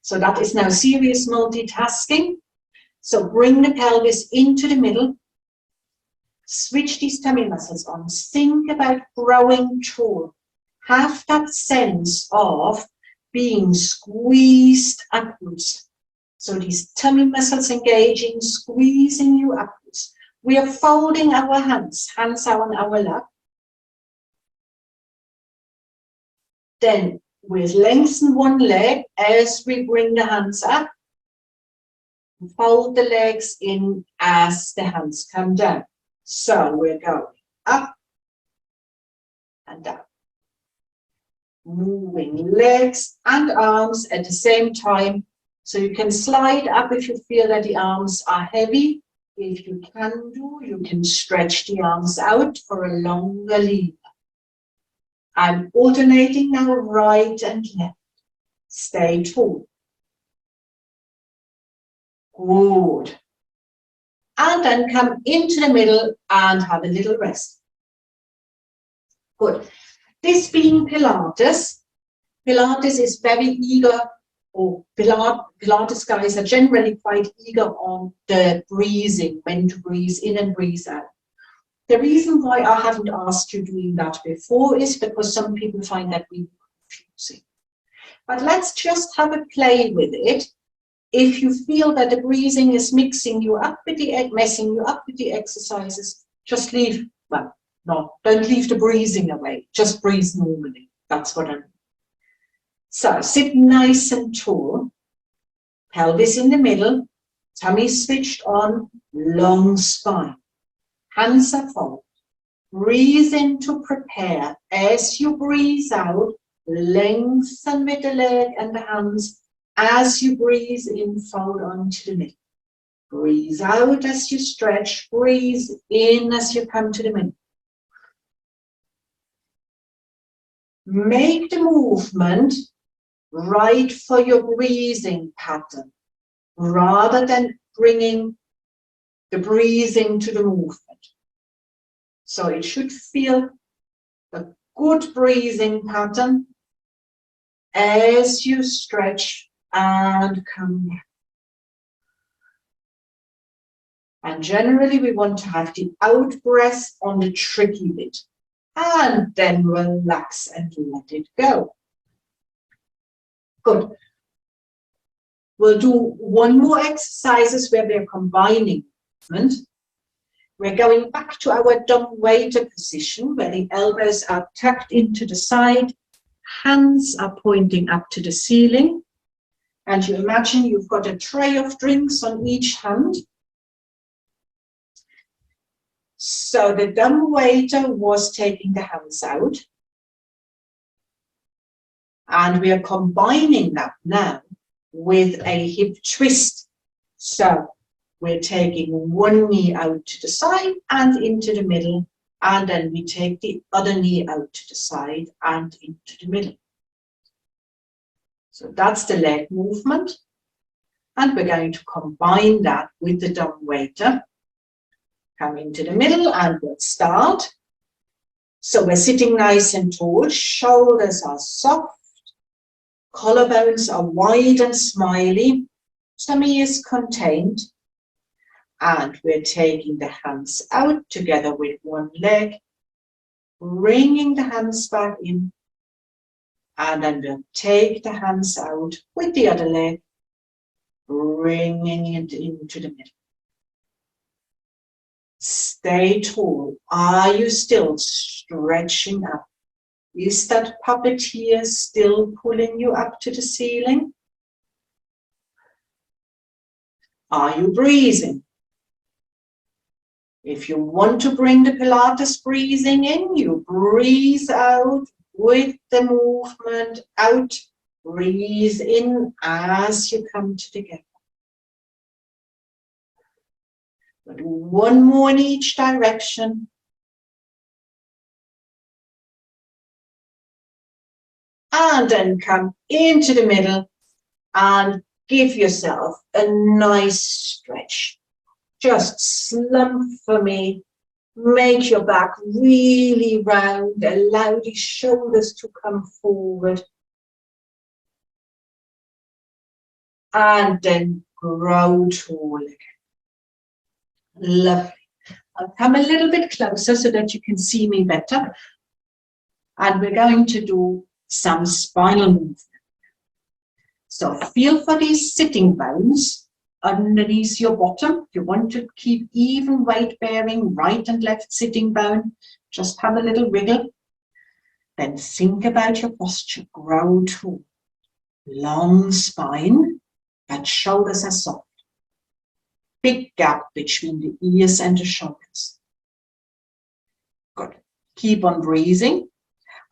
So that is now serious multitasking. So bring the pelvis into the middle. Switch these tummy muscles on. Think about growing tall. Have that sense of being squeezed upwards. So these tummy muscles engaging, squeezing you upwards. We are folding our hands are on our lap. Then we lengthen one leg as we bring the hands up. Fold the legs in as the hands come down. So we're going up and down. Moving legs and arms at the same time. So you can slide up if you feel that the arms are heavy. If you can stretch the arms out for a longer lever. I'm alternating now right and left. Stay tall. Good. And then come into the middle and have a little rest. Good. This being Pilates, Pilates is very eager, or Pilates guys are generally quite eager on the breathing, when to breathe in and breathe out. The reason why I haven't asked you doing that before is because some people find that really confusing. But let's just have a play with it. If you feel that the breathing is messing you up with the exercises, just leave, well, no, don't leave the breathing away, just breathe normally. That's what I mean. So sit nice and tall, pelvis in the middle, tummy switched on, long spine. Hands are folded. Breathe in to prepare. As you breathe out, lengthen with the leg and the hands. As you breathe in, fold onto the middle. Breathe out as you stretch. Breathe in as you come to the middle. Make the movement right for your breathing pattern, rather than bringing the breathing to the movement. So it should feel a good breathing pattern as you stretch and come back. And generally we want to have the out breath on the tricky bit, and then relax and let it go. Good. We'll do one more exercises where we're combining movement. We're going back to our dumbwaiter position where the elbows are tucked into the side, hands are pointing up to the ceiling, and you imagine you've got a tray of drinks on each hand. So the dumbwaiter was taking the hands out. And we are combining that now with a hip twist. So we're taking one knee out to the side and into the middle, and then we take the other knee out to the side and into the middle. So that's the leg movement. And we're going to combine that with the dumbwaiter. Come into the middle and we'll start. So we're sitting nice and tall, shoulders are soft. Collarbones are wide and smiley, tummy is contained, and we're taking the hands out together with one leg, bringing the hands back in, and then we'll take the hands out with the other leg, bringing it into the middle. Stay tall. Are you still stretching up? Is that puppeteer still pulling you up to the ceiling? Are you breathing? If you want to bring the Pilates breathing in, you breathe out with the movement out. Breathe in as you come together. But one more in each direction. and then come into the middle and give yourself a nice stretch. Just slump for me, make your back really round, allow the shoulders to come forward, and then grow tall again. Lovely. I'll come a little bit closer so that you can see me better. And we're going to do some spinal movement. So feel for these sitting bones underneath your bottom. If you want to keep even weight bearing, right and left sitting bone, just have a little wriggle. Then think about your posture. Grow tall. Long spine, but shoulders are soft. Big gap between the ears and the shoulders. Good. Keep on breathing.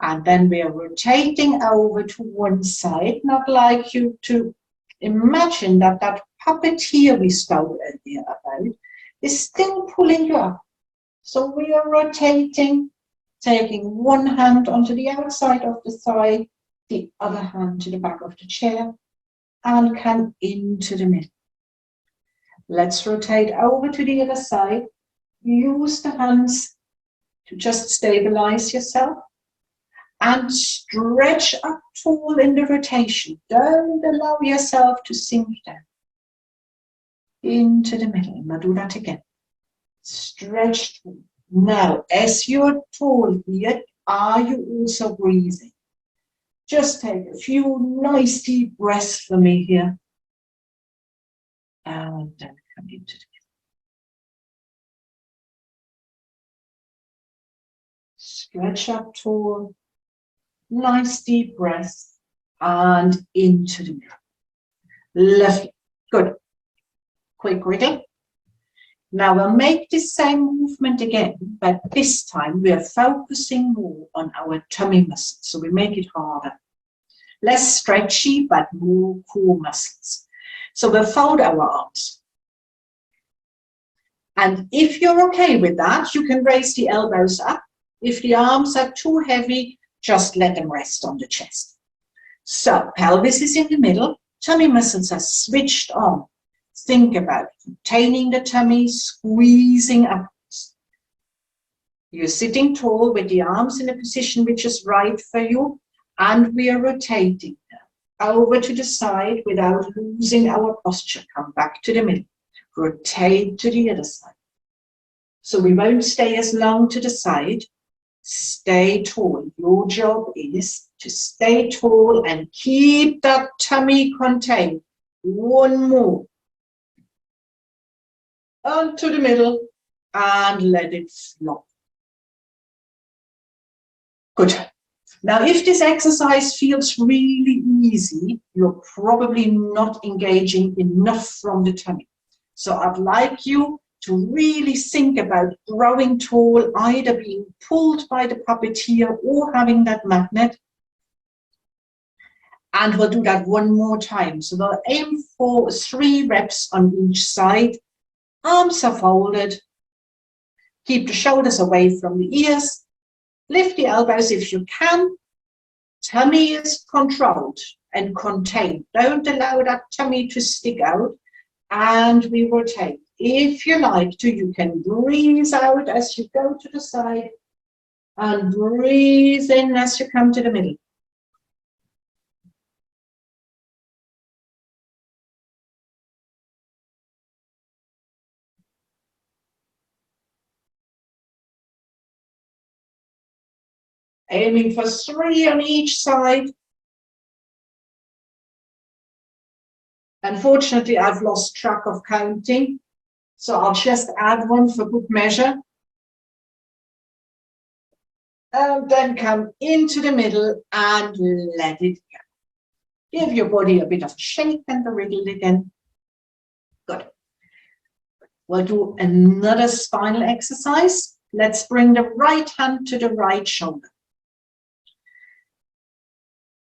And then we are rotating over to one side. Not like you to imagine that that puppeteer we spoke earlier about is still pulling you up. So we are rotating, taking one hand onto the outside of the thigh, the other hand to the back of the chair, and come into the middle. Let's rotate over to the other side. Use the hands to just stabilize yourself and stretch up tall in the rotation. Don't allow yourself to sink down. Into the middle. Now do that again. Stretch tall. Now, as you're tall here, are you also breathing? Just take a few nice deep breaths for me here. And then come into the middle. Stretch up tall. Nice deep breath. And into the middle. Lovely. Good. Quick wriggle. Now we'll make the same movement again, but this time we are focusing more on our tummy muscles. So we make it harder. Less stretchy, but more core muscles. So we'll fold our arms. And if you're okay with that, you can raise the elbows up. If the arms are too heavy, just let them rest on the chest. So pelvis is in the middle. Tummy muscles are switched on. Think about containing the tummy, squeezing upwards. You're sitting tall with the arms in a position which is right for you, and we are rotating over to the side without losing our posture. Come back to the middle. Rotate to the other side. So we won't stay as long to the side. Stay tall. Your job is to stay tall and keep that tummy contained. One more. Onto the middle and let it flop. Good. Now, if this exercise feels really easy, you're probably not engaging enough from the tummy. So I'd like you to really think about growing tall, either being pulled by the puppeteer or having that magnet. And we'll do that one more time. So we'll aim for 3 reps on each side. Arms are folded. Keep the shoulders away from the ears. Lift the elbows if you can. Tummy is controlled and contained. Don't allow that tummy to stick out. And we rotate. If you like to, you can breathe out as you go to the side and breathe in as you come to the middle. Aiming for 3 on each side. Unfortunately, I've lost track of counting, so I'll just add one for good measure. And then come into the middle and let it go. Give your body a bit of a shake and a wriggle again. Good. We'll do another spinal exercise. Let's bring the right hand to the right shoulder.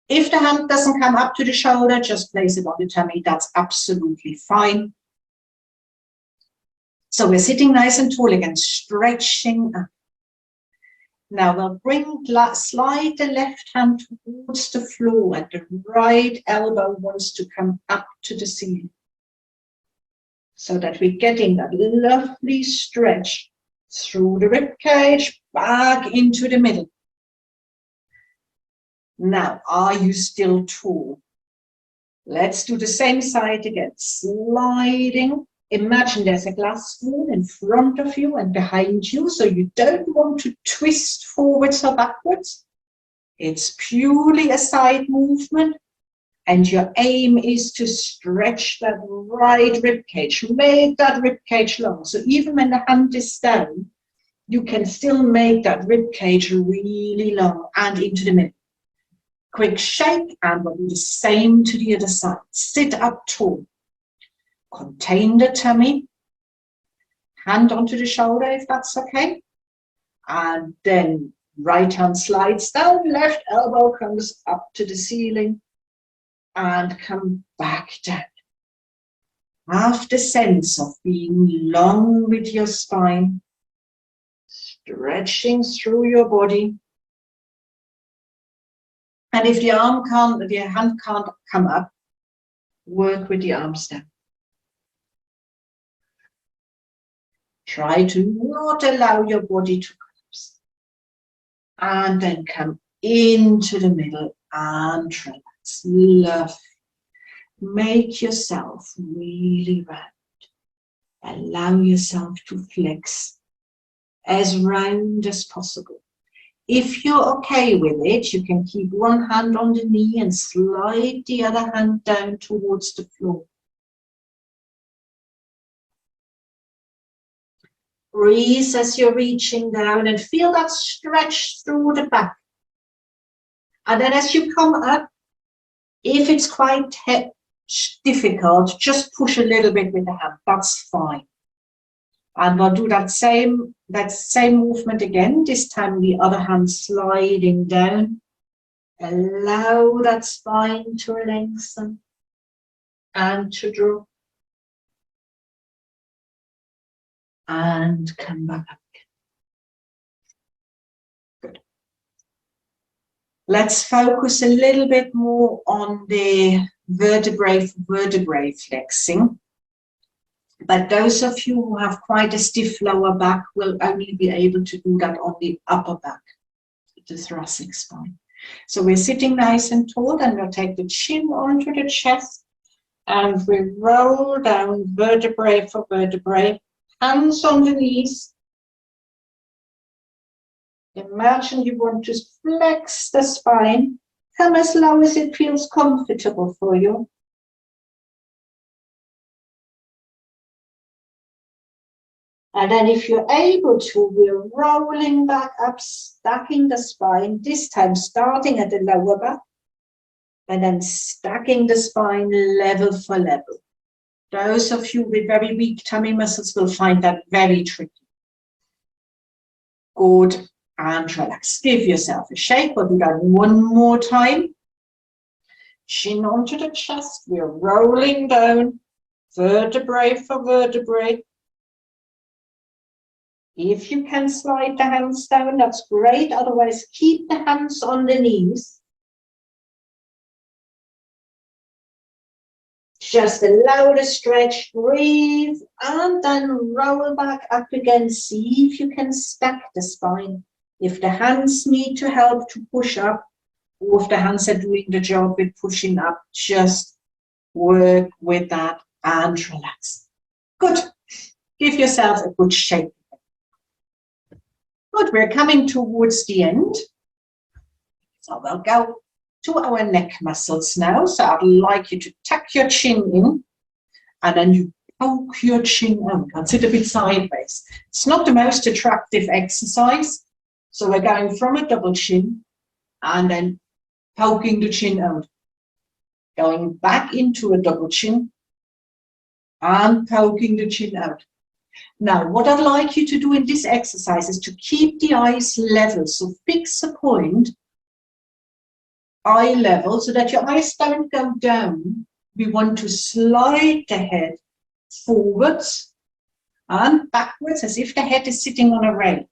If the hand doesn't come up to the shoulder, just place it on the tummy. That's absolutely fine. So we're sitting nice and tall again, stretching up. Now we'll slide the left hand towards the floor and the right elbow wants to come up to the ceiling. So that we're getting that lovely stretch through the rib cage, back into the middle. Now, are you still tall? Let's do the same side again. Sliding. Imagine there's a glass wall in front of you and behind you, so you don't want to twist forwards or backwards. It's purely a side movement, and your aim is to stretch that right rib cage. Make that rib cage long. So even when the hand is down, you can still make that rib cage really long and into the middle. Quick shake, and we'll do the same to the other side. Sit up tall. Contain the tummy. Hand onto the shoulder if that's okay. And then right hand slides down, left elbow comes up to the ceiling and come back down. Have the sense of being long with your spine, stretching through your body. And if your hand can't come up, work with the arms down. Try to not allow your body to collapse. And then come into the middle and relax. Love. Make yourself really round. Allow yourself to flex as round as possible. If you're okay with it, you can keep one hand on the knee and slide the other hand down towards the floor. Breathe as you're reaching down and feel that stretch through the back. And then as you come up, if it's quite difficult, just push a little bit with the hand. That's fine. And we'll do that same movement again, this time the other hand sliding down. Allow that spine to lengthen and to drop. And come back up again. Good. Let's focus a little bit more on the vertebrae flexing. But those of you who have quite a stiff lower back will only be able to do that on the upper back, the thoracic spine. So we're sitting nice and tall, and we'll take the chin onto the chest and we roll down vertebrae for vertebrae, hands on the knees. Imagine you want to flex the spine. Come as low as it feels comfortable for you. And then if you're able to, we're rolling back up, stacking the spine, this time starting at the lower back, and then stacking the spine level for level. Those of you with very weak tummy muscles will find that very tricky. Good, and relax. Give yourself a shake. We'll do that one more time. Chin onto the chest. We're rolling down, vertebrae for vertebrae. If you can slide the hands down, that's great. Otherwise, keep the hands on the knees. Just allow the stretch, breathe, and then roll back up again. See if you can stack the spine. If the hands need to help to push up, or if the hands are doing the job with pushing up, just work with that and relax. Good. Give yourself a good shake. Good, we're coming towards the end. So we'll go to our neck muscles now. So I'd like you to tuck your chin in and then you poke your chin out and sit a bit sideways. It's not the most attractive exercise. So we're going from a double chin and then poking the chin out. Going back into a double chin and poking the chin out. Now, what I'd like you to do in this exercise is to keep the eyes level. So fix a point, eye level, so that your eyes don't go down. We want to slide the head forwards and backwards as if the head is sitting on a rail.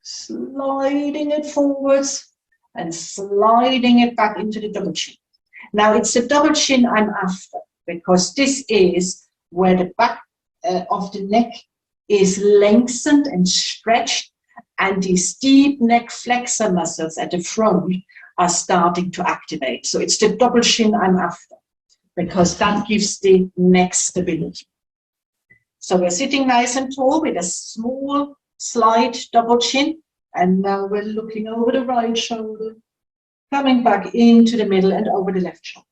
sliding it forwards and sliding it back into the double chin. Now it's the double chin I'm after, because this is where the back of the neck is lengthened and stretched, and these deep neck flexor muscles at the front are starting to activate. So it's the double chin I'm after, because that gives the neck stability. So we're sitting nice and tall with a small slight double chin, and now we're looking over the right shoulder, coming back into the middle and over the left shoulder.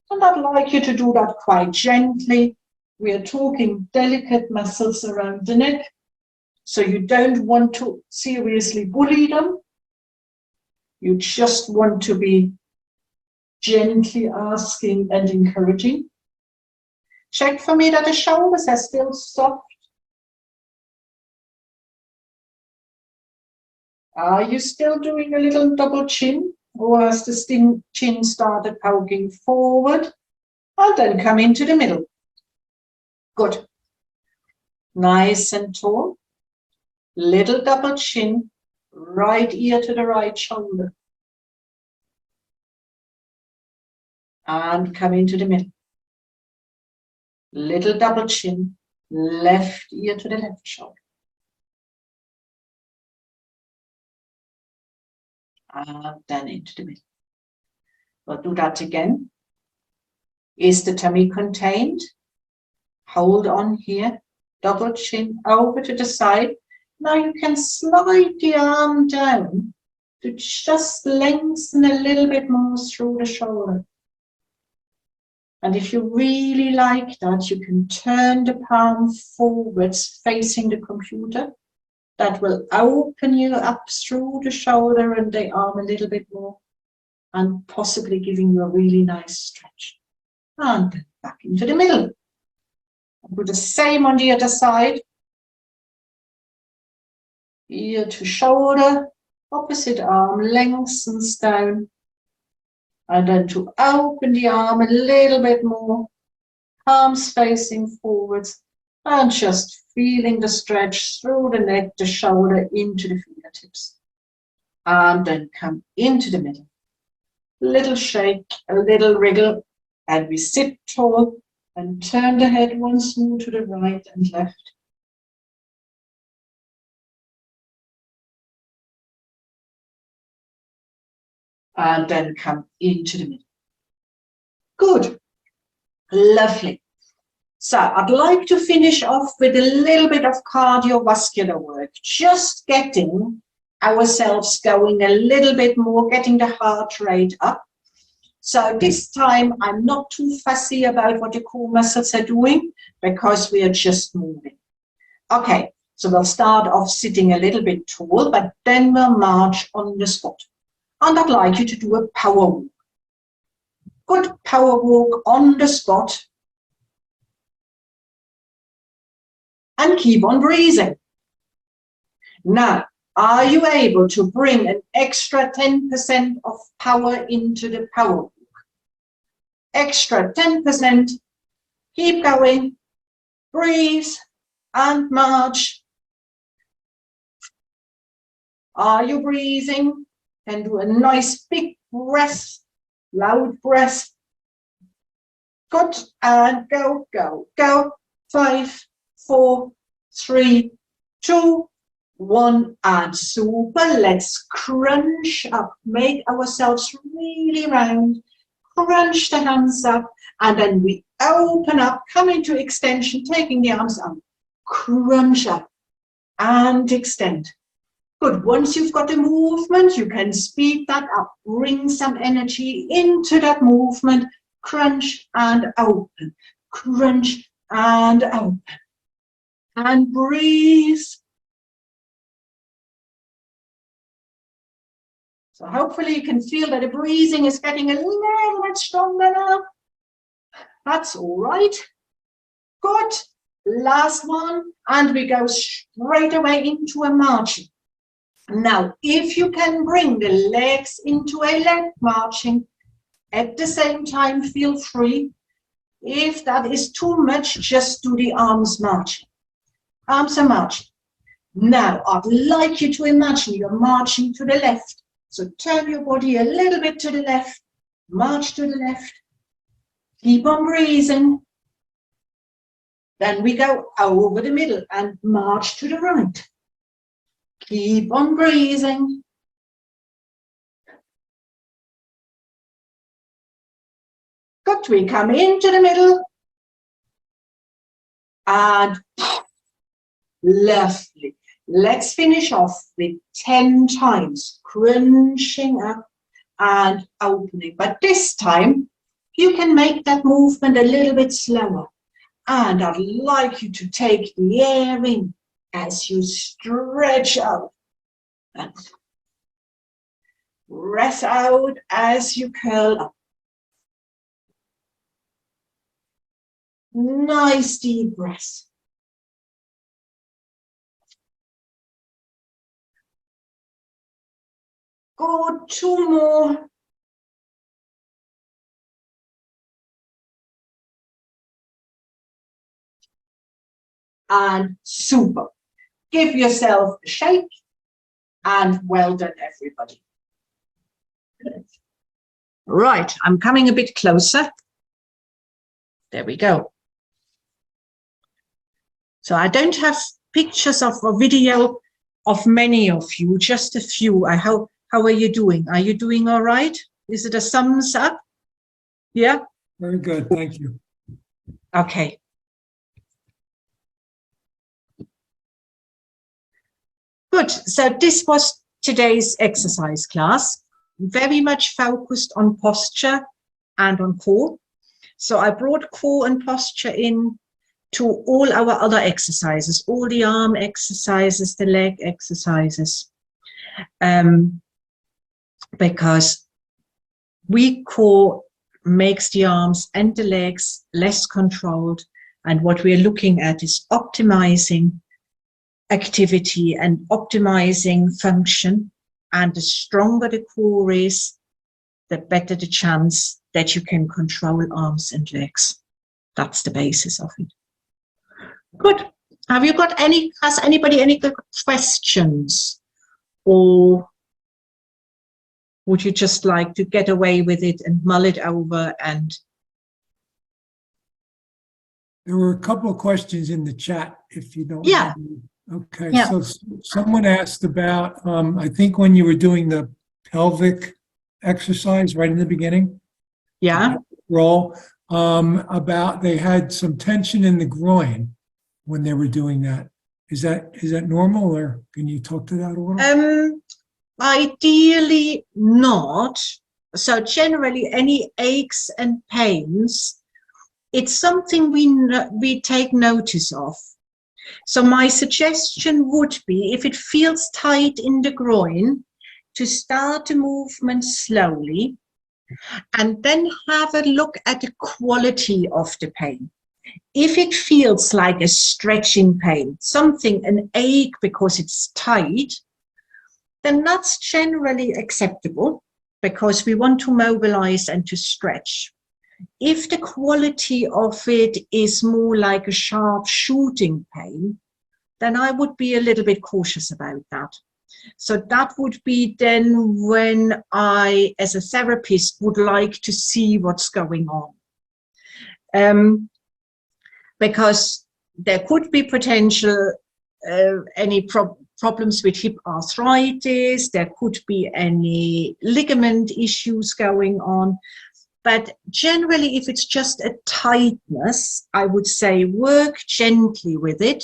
And I'd like you to do that quite gently. We are talking delicate muscles around the neck, so you don't want to seriously bully them. You just want to be gently asking and encouraging. Check for me that the shoulders are still soft. Are you still doing a little double chin, or has the chin started poking forward? And then come into the middle. Good. Nice and tall. Little double chin, right ear to the right shoulder. And come into the middle. Little double chin, left ear to the left shoulder. And then into the middle. We'll do that again. Is the tummy contained? Hold on here. Double chin over to the side. Now you can slide the arm down to just lengthen a little bit more through the shoulder. And if you really like that, you can turn the palm forwards facing the computer. That will open you up through the shoulder and the arm a little bit more, and possibly giving you a really nice stretch. And then back into the middle. I'll do the same on the other side. Ear to shoulder, opposite arm lengthens down. And then to open the arm a little bit more, palms facing forwards, and just feeling the stretch through the neck, the shoulder, into the fingertips. And then come into the middle. Little shake, a little wriggle, and we sit tall and turn the head once more to the right and left. And then come into the middle. Good. Lovely. So I'd like to finish off with a little bit of cardiovascular work, just getting ourselves going a little bit more, getting the heart rate up. So this time I'm not too fussy about what the core muscles are doing, because we are just moving. Okay, so we'll start off sitting a little bit tall, but then we'll march on the spot. And I'd like you to do a power walk. Good power walk on the spot. And keep on breathing. Now, are you able to bring an extra 10% of power into the power walk? Extra 10%. Keep going. Breathe and march. Are you breathing? And do a nice big breath, loud breath. Good, and go, go, go. 5, 4, 3, 2, 1, and super. Let's crunch up, make ourselves really round, crunch the hands up, and then we open up, come into extension, taking the arms up, crunch up and extend. Good. Once you've got the movement, you can speed that up. Bring some energy into that movement. Crunch and open. Crunch and open. And breathe. So hopefully you can feel that the breathing is getting a little bit stronger now. That's all right. Good. Last one. And we go straight away into a marching. Now, if you can bring the legs into a leg marching, at the same time, feel free. If that is too much, just do the arms marching. Arms are marching. Now, I'd like you to imagine you're marching to the left. So turn your body a little bit to the left, march to the left, keep on breathing. Then we go over the middle and march to the right. Keep on breathing. Good, we come into the middle. And lovely. Let's finish off with 10 times, crunching up and opening. But this time, you can make that movement a little bit slower. And I'd like you to take the air in as you stretch out. And breath out as you curl up. Nice deep breath. Good, 2 more. And super. Give yourself a shake and well done, everybody. Right, I'm coming a bit closer. There we go. So I don't have pictures of a video of many of you, just a few. How are you doing? Are you doing all right? Is it a thumbs up? Yeah? Very good, thank you. Okay. Good, so this was today's exercise class, very much focused on posture and on core. So I brought core and posture in to all our other exercises, all the arm exercises, the leg exercises, because weak core makes the arms and the legs less controlled. And what we're looking at is optimizing activity and optimizing function. And the stronger the core is, the better the chance that you can control arms and legs. That's the basis of it. Good. Have you got has anybody any questions? Or would you just like to get away with it and mull it over? And There were a couple of questions in the chat, if you don't Yeah. mind. Okay, Yeah. so someone asked about, I think when you were doing the pelvic exercise right in the beginning, yeah, roll, about they had some tension in the groin when they were doing that. Is that normal, or can you talk to that a little? ideally not. So generally any aches and pains, it's something we take notice of. So my suggestion would be, if it feels tight in the groin, to start the movement slowly and then have a look at the quality of the pain. If it feels like a stretching pain, an ache because it's tight, then that's generally acceptable because we want to mobilize and to stretch. If the quality of it is more like a sharp shooting pain, then I would be a little bit cautious about that. So that would be then when I, as a therapist, would like to see what's going on. Because there could be potential any problems with hip arthritis, there could be any ligament issues going on. But generally, if it's just a tightness, I would say work gently with it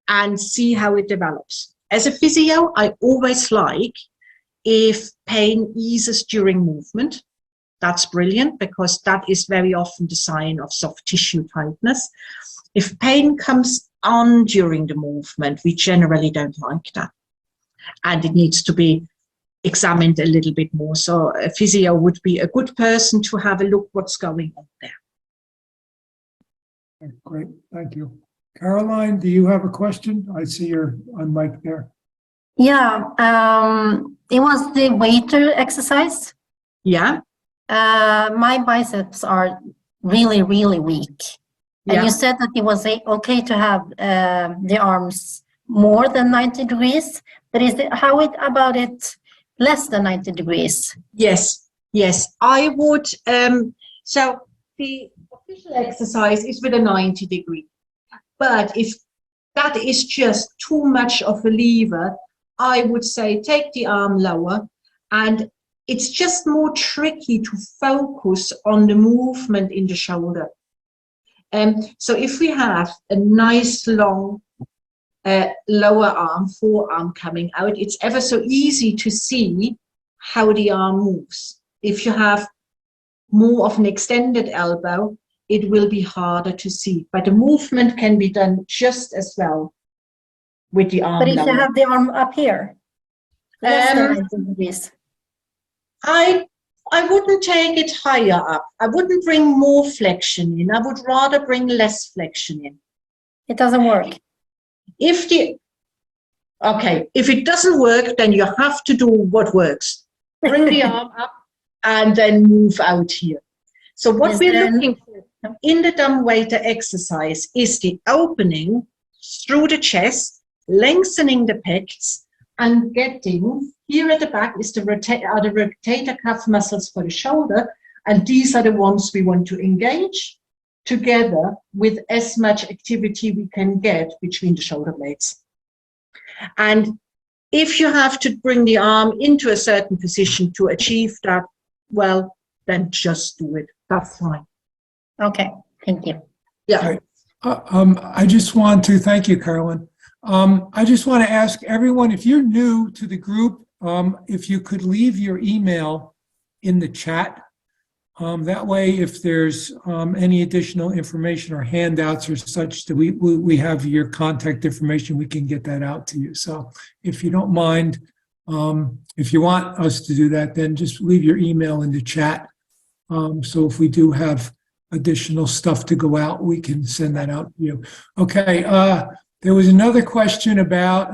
and see how it develops. As a physio, I always like if pain eases during movement. That's brilliant because that is very often the sign of soft tissue tightness. If pain comes on during the movement, we generally don't like that. And it needs to be examined a little bit more. So a physio would be a good person to have a look what's going on there. Great, thank you. Caroline, do you have a question? I see you're on mic there. Yeah, it was the waiter exercise. Yeah. My biceps are really, really weak. And Yeah. you said that it was okay to have the arms more than 90 degrees, but how about it less than 90 degrees? Yes, yes, I would. So the official exercise is with a 90 degree, but if that is just too much of a lever, I would say take the arm lower, and it's just more tricky to focus on the movement in the shoulder. So if we have a nice long lower arm, forearm coming out, it's ever so easy to see how the arm moves. If you have more of an extended elbow, it will be harder to see, but the movement can be done just as well with the arm But if lower. you have the arm up here, less than 90 degrees. I wouldn't take it higher up. I wouldn't bring more flexion in. I would rather bring less flexion in. It doesn't work. If it doesn't work, then you have to do what works. Bring the arm up and then move out here. So what we're looking for in the dumbwaiter exercise is the opening through the chest, lengthening the pecs, and getting here at the back is the rotator cuff muscles for the shoulder, and these are the ones we want to engage together with as much activity we can get between the shoulder blades. And if you have to bring the arm into a certain position to achieve that, well, then just do it. That's fine. Okay, thank you. Yeah. I just want to thank you, Carolyn. I just want to ask everyone, if you're new to the group, if you could leave your email in the chat. That way, if there's any additional information or handouts or such, that we have your contact information, we can get that out to you. So if you don't mind, if you want us to do that, then just leave your email in the chat. So if we do have additional stuff to go out, we can send that out to you. Okay, there was another question about,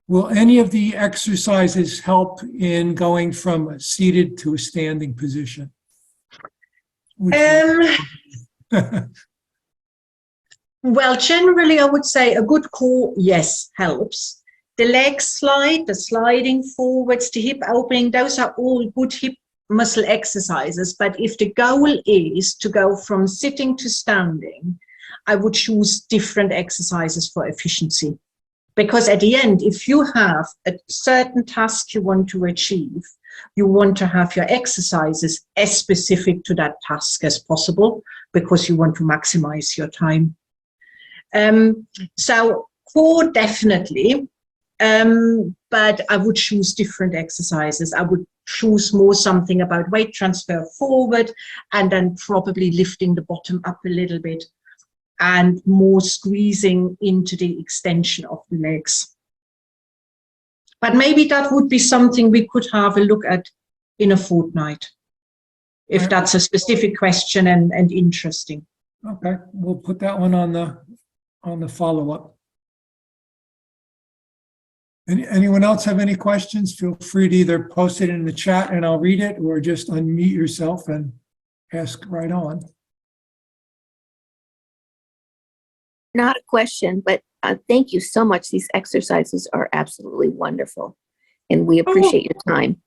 will any of the exercises help in going from a seated to a standing position? Well, generally, I would say a good core, yes, helps. The leg slide, the sliding forwards, the hip opening, those are all good hip muscle exercises. But if the goal is to go from sitting to standing, I would choose different exercises for efficiency. Because at the end, if you have a certain task you want to achieve, you want to have your exercises as specific to that task as possible, because you want to maximize your time. So core definitely, but I would choose different exercises. I would choose more something about weight transfer forward, and then probably lifting the bottom up a little bit, and more squeezing into the extension of the legs. But maybe that would be something we could have a look at in a fortnight, if that's a specific question and interesting. Okay, we'll put that one on the follow-up. Anyone else have any questions? Feel free to either post it in the chat and I'll read it, or just unmute yourself and ask right on. Not a question, but thank you so much. These exercises are absolutely wonderful, and we appreciate your time.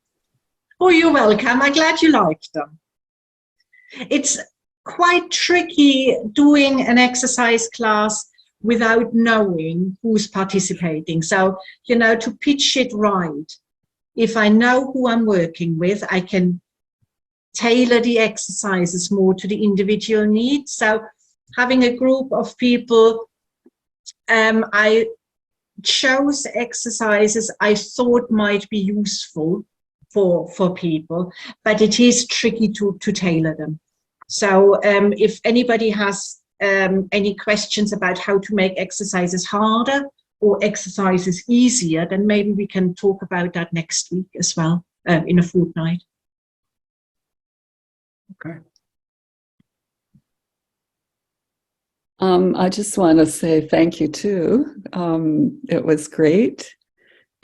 Oh, you're welcome. I'm glad you liked them. It's quite tricky doing an exercise class without knowing who's participating. So, you know, to pitch it right, if I know who I'm working with, I can tailor the exercises more to the individual needs. So having a group of people, I chose exercises I thought might be useful for people, but it is tricky to tailor them. So if anybody has any questions about how to make exercises harder or exercises easier, then maybe we can talk about that next week as well, in a fortnight. Okay. I just want to say thank you too. It was great.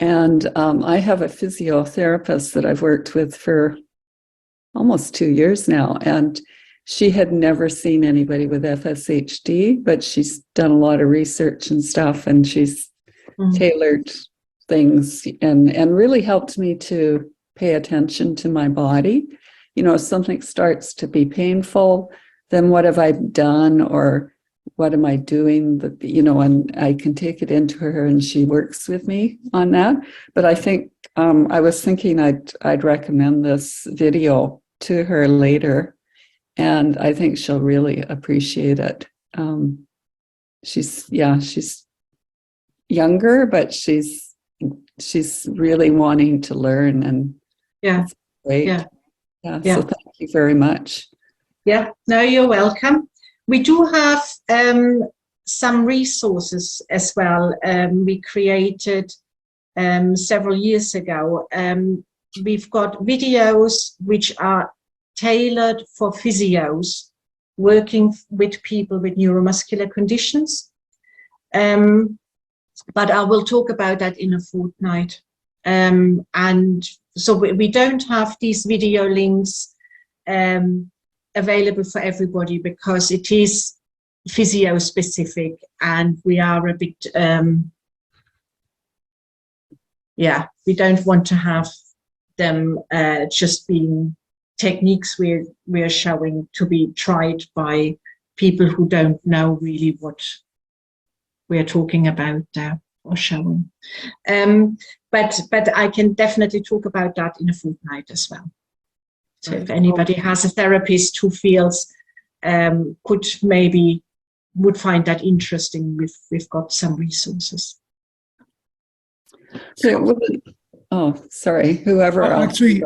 And I have a physiotherapist that I've worked with for almost 2 years now. And she had never seen anybody with FSHD, but she's done a lot of research and stuff. And she's tailored things and really helped me to pay attention to my body. You know, if something starts to be painful, then what have I done, or what am I doing that, you know, and I can take it into her and she works with me on that. But I think I was thinking I'd recommend this video to her later, and I think she'll really appreciate it. She's younger, but she's really wanting to learn, and Yeah. it's great. Yeah. Yeah. Yeah. So thank you very much. Yeah, no, you're welcome. We do have some resources as well. We created several years ago. We've got videos which are tailored for physios working with people with neuromuscular conditions. But I will talk about that in a fortnight. And so we don't have these video links available for everybody because it is physio specific, and we are a bit, we don't want to have them just being techniques we're showing to be tried by people who don't know really what we're talking about or showing. But I can definitely talk about that in a fortnight as well. So if anybody has a therapist who feels would find that interesting, we've got some resources. So, sorry, whoever else. Actually,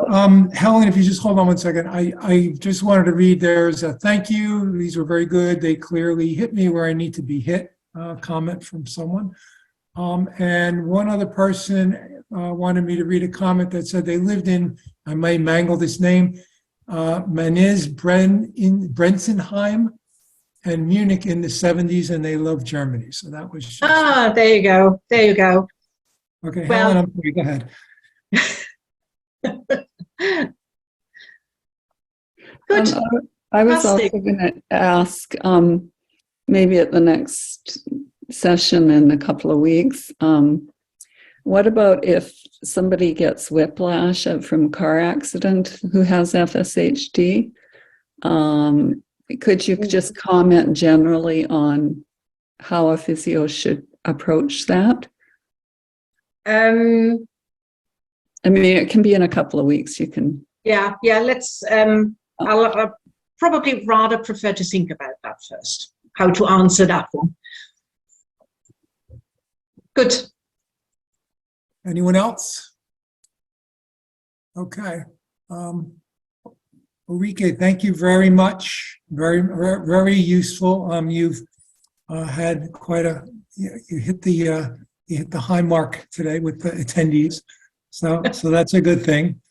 Helen, if you just hold on one second, I just wanted to read, there's a thank you. These were very good. They clearly hit me where I need to be hit, comment from someone. And one other person wanted me to read a comment that said they lived in, I may mangle this name, Maniz Brenzenheim and Munich in the 70s, and they love Germany. So that was just, There you go. There you go. okay. Well, Helen, I'm sorry, go ahead. Good. I was also Fantastic. going to ask, maybe at the next session in a couple of weeks, what about if somebody gets whiplash from a car accident who has FSHD? Could you just comment generally on how a physio should approach that? I mean, it can be in a couple of weeks. You can. Yeah. Let's. I'll probably rather prefer to think about that first. How to answer that one. Good. Anyone else? Okay. Ulrike, thank you very much. Very, very useful. You've had quite a, you hit the high mark today with the attendees. So that's a good thing.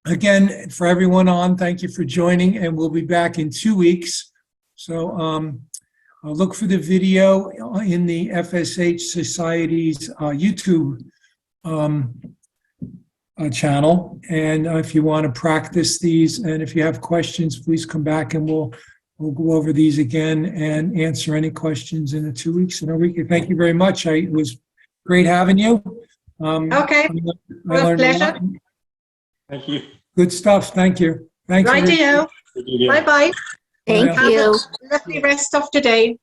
Again, for everyone on, thank you for joining, and we'll be back in 2 weeks. So look for the video in the FSH Society's YouTube channel. And if you want to practice these, and if you have questions, please come back and we'll go over these again and answer any questions in the 2 weeks. And Ulrike, thank you very much. It was great having you. Okay. I learned a lot. Thank you. Good stuff. Thank you. Thanks. Rightio. Bye-bye. Thank Have you. a lovely rest of the day.